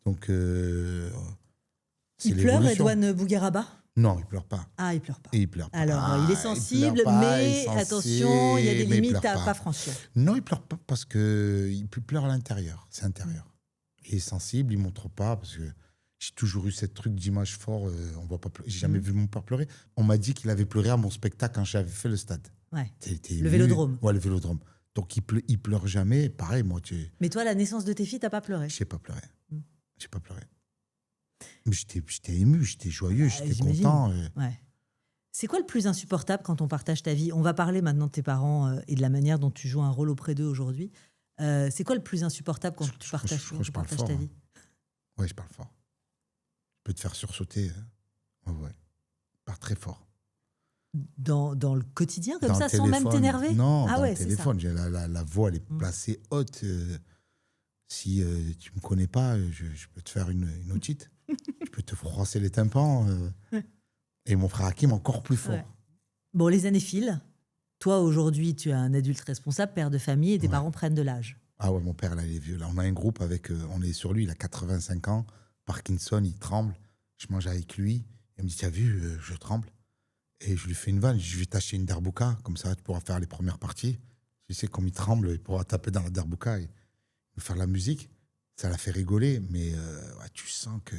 Donc, il pleure, Redouane Bougueraba ? Non, il pleure pas. Ah, il pleure pas. Et il pleure pas. Alors, il est sensible, mais attention, il y a des limites à pas franchir. Non, il pleure pas parce qu'il pleure à l'intérieur. C'est intérieur. Il est sensible, il montre pas parce que j'ai toujours eu cette truc d'image fort. On voit pas pleurer. J'ai jamais vu mon père pleurer. On m'a dit qu'il avait pleuré à mon spectacle quand j'avais fait le stade. Ouais. Le Vélodrome. Ouais, le Vélodrome. Donc il pleure jamais. Pareil, moi. Mais toi, la naissance de tes filles, t'as pas pleuré ? J'ai pas pleuré. J'ai pas pleuré. Mais j'étais ému, j'étais joyeux, j'étais content. Ouais. C'est quoi le plus insupportable quand on partage ta vie ? On va parler maintenant de tes parents et de la manière dont tu joues un rôle auprès d'eux aujourd'hui. C'est quoi le plus insupportable quand tu partages ta vie ? Ouais, je parle fort. Je peux te faire sursauter. Ouais. Je parle très fort. dans le quotidien, comme Dans ça, le sans même téléphone. t'énerver? Non, Ah dans ouais, le c'est ça. téléphone. La voix, elle est placée haute. Si tu me connais pas, je peux te faire une otite. Je peux te froisser les tympans. Et mon frère Hakim, encore plus fort. Ouais. Bon, les années filent. Toi, aujourd'hui, tu es un adulte responsable, père de famille, et tes parents prennent de l'âge. Ah ouais, mon père, là, il est vieux. Là, on a un groupe avec... on est sur lui, il a 85 ans. Parkinson, il tremble. Je mange avec lui. Il me dit, t'as vu, je tremble. Et je lui fais une vanne. Je vais t'acheter une derbouka. Comme ça, tu pourras faire les premières parties. Tu sais, comme il tremble, il pourra taper dans la derbouka et faire la musique. Ça l'a fait rigoler. Mais tu sens que...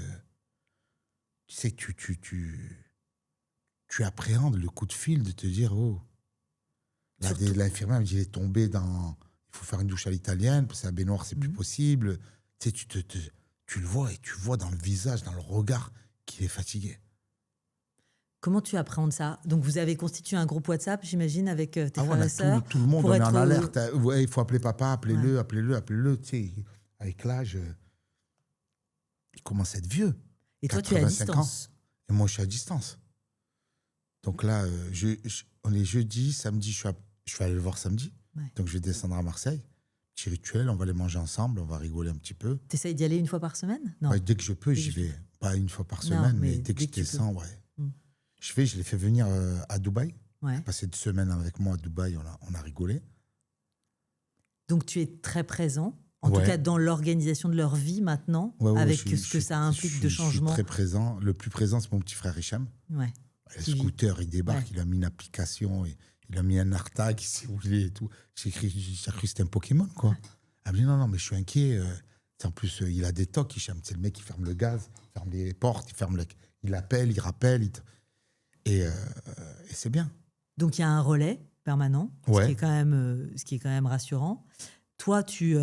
Tu sais, tu appréhendes le coup de fil de te dire, oh... L'infirmière me dit, il est tombé dans... Il faut faire une douche à l'italienne, parce que la baignoire, c'est plus possible. Tu sais, tu le vois et tu vois dans le visage, dans le regard, qu'il est fatigué. Comment tu appréhendes ça? Donc, vous avez constitué un groupe WhatsApp, j'imagine, avec tes frères et sœurs. Tout le monde, on est en alerte. Ouais, Il faut appeler papa, appelez-le. Tu sais, avec l'âge, il commence à être vieux. Et toi, tu es à 85 distance. ans. Et moi, je suis à distance. Donc là, on est jeudi, samedi, je suis allé le voir samedi. Ouais. Donc je vais descendre à Marseille. Petit rituel, on va les manger ensemble, on va rigoler un petit peu. Tu essayes d'y aller une fois par semaine? Non. Ouais, dès que je peux, j'y vais. Pas une fois par semaine, mais dès que je descends, Je les fais venir à Dubaï. Ouais. J'ai passé 2 semaines avec moi à Dubaï, on a rigolé. Donc tu es très présent, en tout cas dans l'organisation de leur vie maintenant, avec ce que ça implique de changement. Je suis très présent. Le plus présent, c'est mon petit frère Hicham. Ouais. Le scooter, il débarque, il a mis une application, il a mis un AirTag, il sait où il est et tout. J'ai cru que c'était un Pokémon, quoi. Ouais. Elle me dit non, mais je suis inquiet. En plus, il a des tocs, Hicham. C'est le mec qui ferme le gaz, il ferme les portes, il appelle, il rappelle. Et c'est bien. Donc il y a un relais permanent, ce qui est quand même rassurant. Toi, tu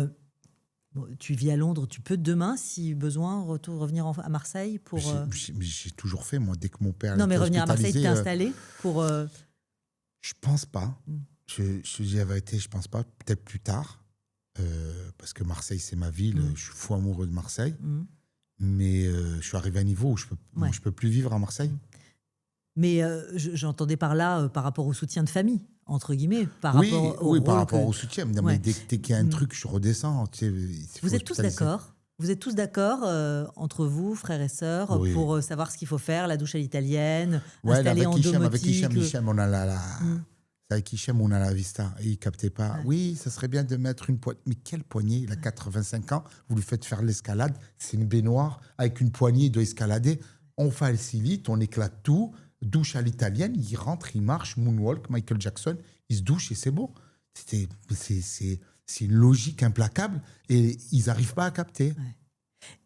vis à Londres, tu peux demain, si besoin, revenir à Marseille pour... J'ai toujours fait, moi, dès que mon père... Non, mais revenir à Marseille, t'es installé pour... Je pense pas. Je dis la vérité, je pense pas. Peut-être plus tard, parce que Marseille, c'est ma ville. Je suis fou amoureux de Marseille. Mais je suis arrivé à un niveau où je peux plus vivre à Marseille. Mais j'entendais par là, par rapport au soutien de famille, entre guillemets. Par rapport au soutien. Mais dès qu'il y a un truc, je redescends. Tu sais, vous êtes tous d'accord? Vous êtes tous d'accord entre vous, frères et sœurs, pour savoir ce qu'il faut faire, la douche à l'italienne, installer en domotique. Avec Hicham, on a avec Hicham, on a la vista. Et il ne captait pas. Ouais. Oui, ça serait bien de mettre une poignée. Mais quelle poignée? Il a 85 ans. Vous lui faites faire l'escalade. C'est une baignoire. Avec une poignée, il doit escalader. On facilite, on éclate tout. Douche à l'italienne, il rentre, il marche, moonwalk, Michael Jackson, il se douche et c'est bon. C'est une logique implacable et ils n'arrivent pas à capter. Ouais.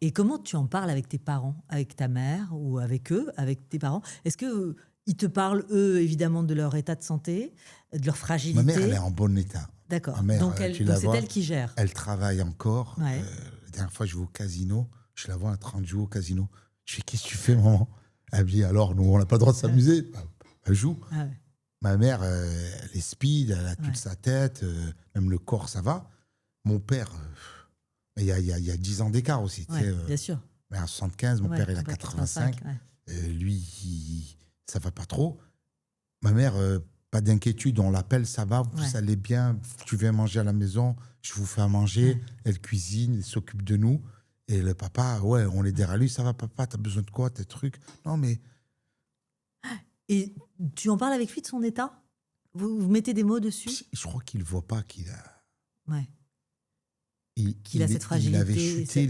Et comment tu en parles avec tes parents, avec ta mère ou avec eux, avec tes parents? Est-ce qu'ils te parlent, eux, évidemment, de leur état de santé, de leur fragilité? Ma mère, elle est en bon état. D'accord. Donc c'est elle qui gère. Elle travaille encore. Ouais. La dernière fois, je vais au casino. Je la vois à 30 jours au casino. Je fais, qu'est-ce que tu fais, maman? Elle me dit, alors, nous, on n'a pas le droit de s'amuser. Elle joue. Ah ouais. Ma mère, elle est speed, elle a toute sa tête, même le corps, ça va. Mon père, il y a 10 ans d'écart aussi. Bien sûr. Mais à 75, mon père, il a 85. Lui, ça va pas trop. Ma mère, pas d'inquiétude, on l'appelle, ça va, vous allez bien, tu viens manger à la maison, je vous fais à manger. Elle cuisine, elle s'occupe de nous. Et le papa, on est derrière lui, ça va papa, t'as besoin de quoi, tes trucs? Non, mais... Et tu en parles avec lui de son état? Vous mettez des mots dessus? Je crois qu'il ne voit pas qu'il a... Ouais. Qu'il a cette fragilité. Il avait chuté,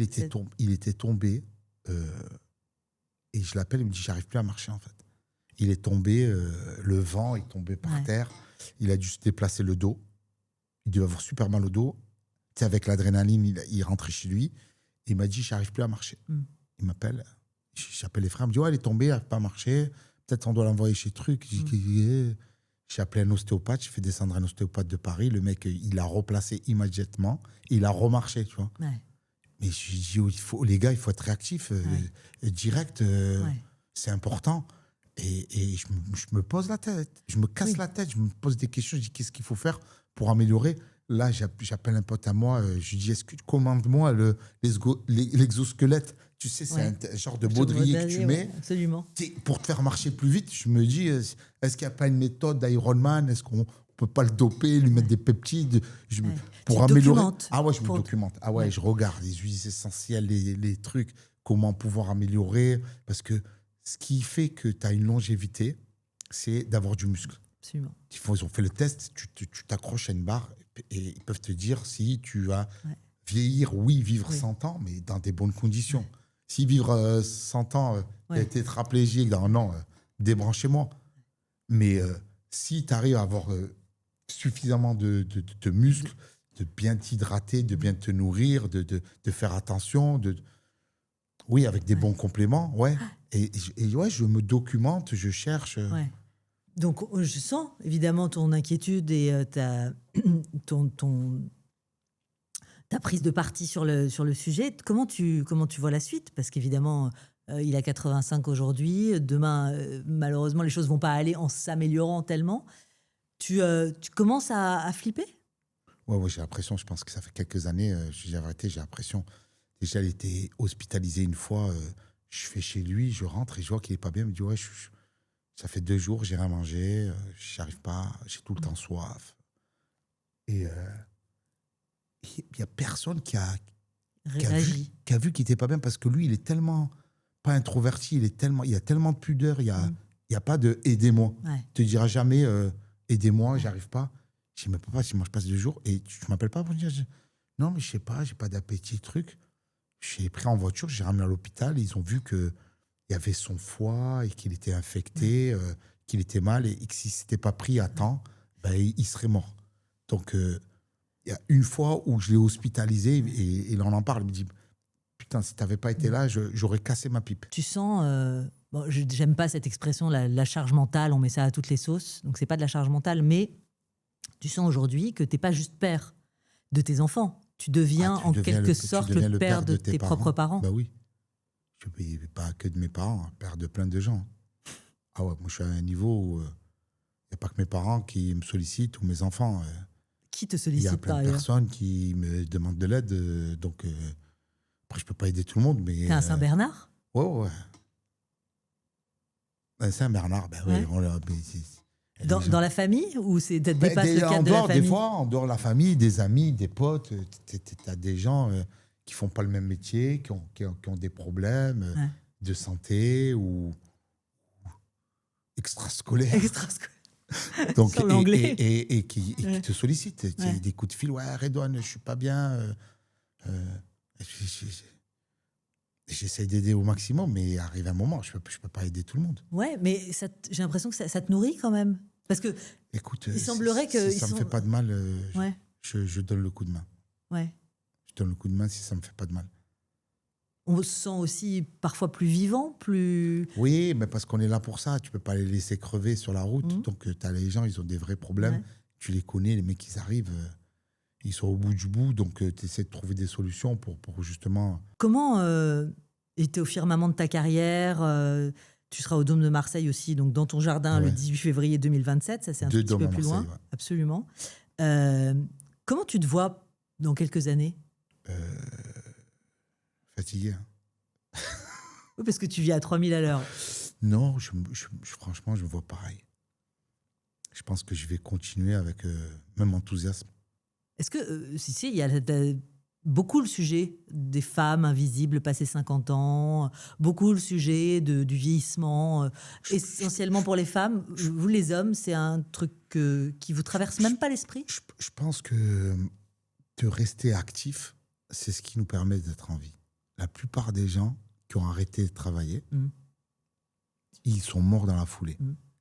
il était tombé. Et je l'appelle, il me dit, j'arrive plus à marcher en fait. Il est tombé, le vent est tombé par terre. Il a dû se déplacer le dos. Il devait avoir super mal au dos. Tu sais, avec l'adrénaline, il est rentré chez lui. Il m'a dit, j'arrive plus à marcher. Il m'appelle, j'appelle les frères, il me dit, elle est tombée, elle n'arrive pas à marcher. Peut-être on doit l'envoyer chez truc. J'ai appelé un ostéopathe, j'ai fait descendre un ostéopathe de Paris. Le mec, il a replacé immédiatement. Il a remarché, tu vois. Ouais. Mais je dis, les gars, il faut être réactif, direct. C'est important. Et je me pose la tête. Je me casse la tête. Je me pose des questions. Je dis, qu'est-ce qu'il faut faire pour améliorer? Là, j'appelle un pote à moi. Je lui dis, commande-moi l'exosquelette. Tu sais, c'est Ouais. un genre de baudrier que tu mets. Ouais, absolument. Pour te faire marcher plus vite, je me dis, est-ce qu'il n'y a pas une méthode d'Ironman? Est-ce qu'on ne peut pas le doper, lui mettre des peptides pour Tu te améliorer? documentes. Ah ouais, je me documente. Ah ouais, je regarde les huiles essentielles, les trucs, comment pouvoir améliorer. Parce que ce qui fait que tu as une longévité, c'est d'avoir du muscle. Absolument. Ils ont fait le test, tu t'accroches à une barre et ils peuvent te dire si tu vas vieillir, vivre 100 ans, mais dans des bonnes conditions. Ouais. Si vivre 100 ans, être tétraplégique dans un an, débranchez-moi. Mais si tu arrives à avoir suffisamment de muscles, de bien t'hydrater, de bien te nourrir, de faire attention, oui, avec des bons compléments, ouais. Et ouais, je me documente, je cherche. Ouais. Donc, je sens évidemment ton inquiétude et ta prise de parti sur le sujet. Comment tu vois la suite? Parce qu'évidemment, il a 85 aujourd'hui. Demain, malheureusement, les choses ne vont pas aller en s'améliorant tellement. Tu commences à flipper? Ouais, j'ai l'impression. Je pense que ça fait quelques années, j'ai arrêté, j'ai l'impression. Déjà, il était hospitalisé une fois. Je fais chez lui, je rentre et je vois qu'il n'est pas bien. Il me dit, ouais, ça fait 2 jours, j'ai rien mangé, j'y arrive pas, j'ai tout le temps soif. Et il n'y a personne qui a vu qu'il n'était pas bien, parce que lui, il est tellement pas introverti, il y a tellement de pudeur, il y a pas de « aidez-moi ». Il ne te dira jamais « aidez-moi, j'y arrive pas ». Je dis « mais papa, si moi je passe 2 jours et tu ne m'appelles pas pour me dire « non, mais je sais pas, j'ai pas d'appétit, truc ». J'ai pris en voiture, j'ai ramené à l'hôpital, ils ont vu que il y avait son foie et qu'il était infecté, qu'il était mal, et que si ce n'était pas pris à temps, il serait mort. Donc, il y a une fois où je l'ai hospitalisé et il en parle. Il me dit, putain, si tu n'avais pas été là, j'aurais cassé ma pipe. Tu sens, j'aime pas cette expression, la charge mentale, on met ça à toutes les sauces, donc c'est pas de la charge mentale, mais tu sens aujourd'hui que tu n'es pas juste père de tes enfants. Tu deviens en quelque sorte le père de tes propres parents. Bah oui. Je ne suis pas que de mes parents, père de plein de gens. Ah ouais, moi je suis à un niveau où il n'y a pas que mes parents qui me sollicitent ou mes enfants. Qui te sollicite? Il y a plein de personnes qui me demandent de l'aide. Donc, après, je ne peux pas aider tout le monde. T'es un Saint-Bernard? Ouais. Un Saint-Bernard, ouais. Dans la famille, ou ça dépasse le cadre de la famille? Des fois, en dehors de la famille, des amis, des potes, tu as des gens qui ne font pas le même métier, qui ont des problèmes de santé ou extrascolaires. Donc, et qui te sollicitent. Des coups de fil, ouais, Redouane, je ne suis pas bien. J'essaie d'aider au maximum, mais arrive un moment, je peux pas aider tout le monde. Ouais, mais j'ai l'impression que ça te nourrit quand même. Parce que écoute, il semblerait que si ça me fait pas de mal, je donne le coup de main. Ouais. Je donne le coup de main si ça me fait pas de mal. On se sent aussi parfois plus vivant, plus... Oui, mais parce qu'on est là pour ça. Tu peux pas les laisser crever sur la route. Donc, tu as les gens, ils ont des vrais problèmes. Ouais. Tu les connais, les mecs, ils arrivent, ils sont au bout du bout. Donc, tu essaies de trouver des solutions pour justement... Comment était au firmament de ta carrière tu seras au Dôme de Marseille aussi, donc dans ton jardin, le 18 février 2027. Ça, c'est un petit peu plus loin. Ouais. Absolument. Comment tu te vois dans quelques années? Fatigué. Oui, parce que tu vis à 3000 à l'heure. Non, franchement, je me vois pareil. Je pense que je vais continuer avec même enthousiasme. Est-ce que, il y a beaucoup le sujet des femmes invisibles passées 50 ans, beaucoup le sujet du vieillissement, essentiellement pour les femmes. Vous, les hommes, c'est un truc qui vous traverse même pas l'esprit? Je pense que de rester actif, c'est ce qui nous permet d'être en vie. La plupart des gens qui ont arrêté de travailler, ils sont morts dans la foulée.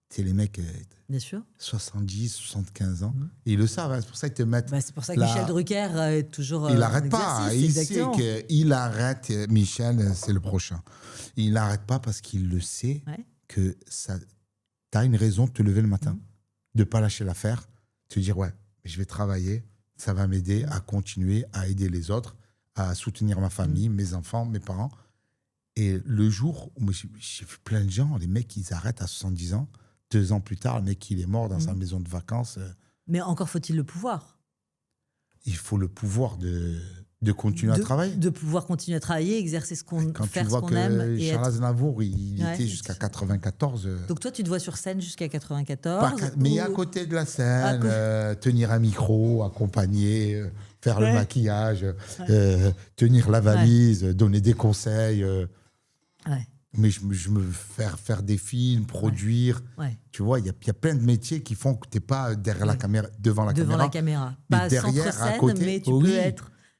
C'est les mecs, bien sûr. 70, 75 ans. Et ils le savent, c'est pour ça qu'ils te mettent... c'est pour ça que Michel Drucker est toujours il n'arrête pas. Il sait qu'il arrête. Michel, c'est le prochain. Il n'arrête pas parce qu'il le sait que tu as une raison de te lever le matin, de ne pas lâcher l'affaire, de te dire, ouais, je vais travailler, ça va m'aider à continuer à aider les autres, à soutenir ma famille, mes enfants, mes parents. Et le jour où j'ai vu plein de gens, les mecs, ils arrêtent à 70 ans. 2 ans plus tard, le mec, il est mort dans sa maison de vacances. Mais encore faut-il le pouvoir. Il faut le pouvoir de De continuer à travailler. De pouvoir continuer à travailler, exercer ce qu'on Quand faire tu ce vois qu'on que aime. Charles Aznavour, il Ouais. était jusqu'à 94. Donc toi, tu te vois sur scène jusqu'à 94. Mais à côté de la scène, tenir un micro, accompagner, faire le maquillage, tenir la valise, donner des conseils. Ouais. Mais je me faire des films, produire. Ouais. Tu vois, il y a plein de métiers qui font que tu n'es pas derrière la caméra, devant la caméra. Pas Mais derrière, centre scène, à côté. mais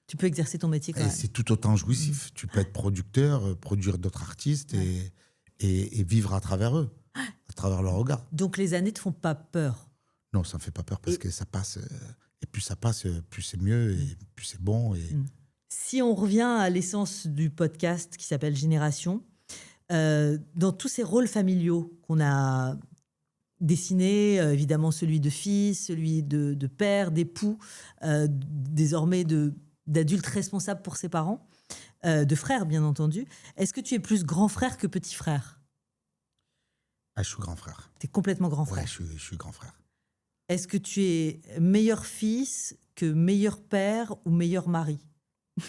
tu peux exercer ton métier quand Et même. c'est tout autant jouissif. Tu peux être producteur, produire d'autres artistes et vivre à travers eux, à travers leur regard. Donc les années te font pas peur? Non, ça ne me fait pas peur parce que ça passe. Et plus ça passe, plus c'est mieux et plus c'est bon. Et... Si on revient à l'essence du podcast qui s'appelle Génération, dans tous ces rôles familiaux qu'on a dessinés, évidemment celui de fils, celui de père, d'époux, désormais d'adultes responsables pour ses parents, de frères bien entendu, est-ce que tu es plus grand frère que petit frère? Ah, je suis grand frère. Tu es complètement grand frère. Ouais, je suis grand frère. Est-ce que tu es meilleur fils que meilleur père ou meilleur mari?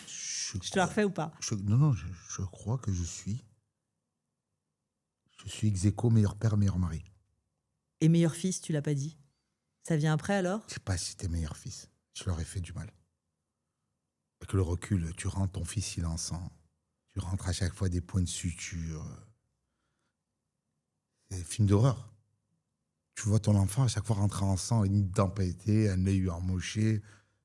Je te la refais ou pas? Non, je crois que je suis ex aequo meilleur père, meilleur mari. Et meilleur fils, tu l'as pas dit? Ça vient après alors? Je sais pas si t'es meilleur fils. Je leur ai fait du mal. Avec le recul, tu rentres, ton fils il est en sang. Tu rentres à chaque fois des points de suture. C'est des films d'horreur. Tu vois ton enfant à chaque fois rentrer en sang, une dent pétée, un œil emmoché,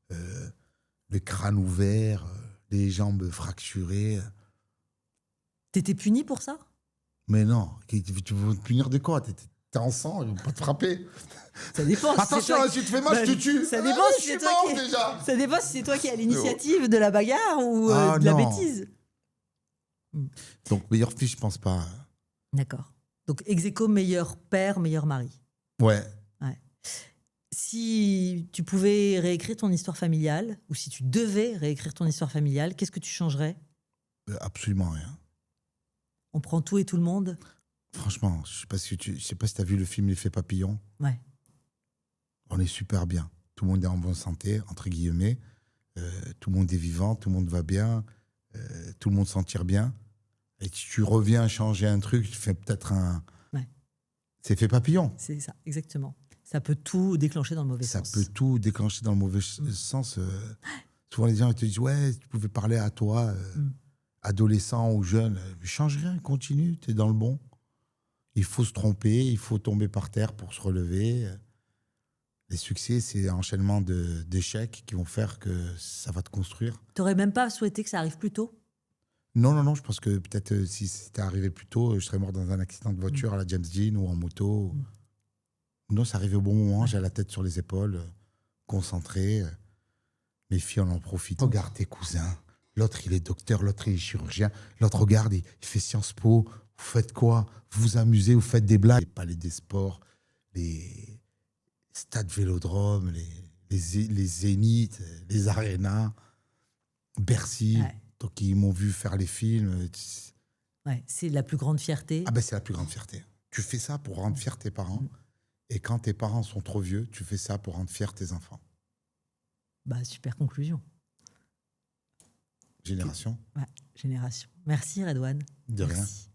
le crâne ouvert, les jambes fracturées. T'étais puni pour ça? Mais non, tu veux te punir de quoi? T'es en sang, ils vont pas te frapper. Ça dépend. Attention, si tu te fais mal, je te tue. Ça dépend si c'est toi qui... déjà. Ça dépend si c'est toi qui as l'initiative de la bagarre ou de la bêtise. Donc meilleur fils, je pense pas. D'accord. Donc ex aequo meilleur père, meilleur mari. Ouais. Si tu pouvais réécrire ton histoire familiale, ou si tu devais réécrire ton histoire familiale, qu'est-ce que tu changerais? Absolument rien. On prend tout et tout le monde? Franchement, je sais pas si tu as vu le film L'effet papillon. Ouais. On est super bien. Tout le monde est en bonne santé, entre guillemets. Tout le monde est vivant, tout le monde va bien. Tout le monde s'en tire bien. Et si tu reviens changer un truc, tu fais peut-être un... Ouais. C'est Effet papillon. C'est ça, exactement. Ça peut tout déclencher dans le mauvais sens. Ça peut tout déclencher dans le mauvais sens. Souvent, les gens ils te disent, ouais, tu pouvais parler à toi, adolescent ou jeune. Change rien, continue, tu es dans le bon. Il faut se tromper, il faut tomber par terre pour se relever. Les succès, c'est un enchaînement d'échecs qui vont faire que ça va te construire. Tu n'aurais même pas souhaité que ça arrive plus tôt? Non, je pense que peut-être si c'était arrivé plus tôt, je serais mort dans un accident de voiture à la James Dean ou en moto. Non, ça arrivait au bon moment, j'ai la tête sur les épaules, concentré. Mes filles en profitent. Regarde tes cousins. L'autre, il est docteur, l'autre, il est chirurgien. L'autre, regarde, il fait Sciences Po. Vous faites quoi? Vous vous amusez, vous faites des blagues. Les palais des sports, les stades vélodromes, les zéniths, les arénas, Bercy. Ouais. Donc, ils m'ont vu faire les films. Ouais, c'est la plus grande fierté. Ah ben, c'est la plus grande fierté. Tu fais ça pour rendre fiers tes parents. Et quand tes parents sont trop vieux, tu fais ça pour rendre fiers tes enfants. Bah, super conclusion. Génération. Ouais, génération. Merci Redouane. De rien. Merci.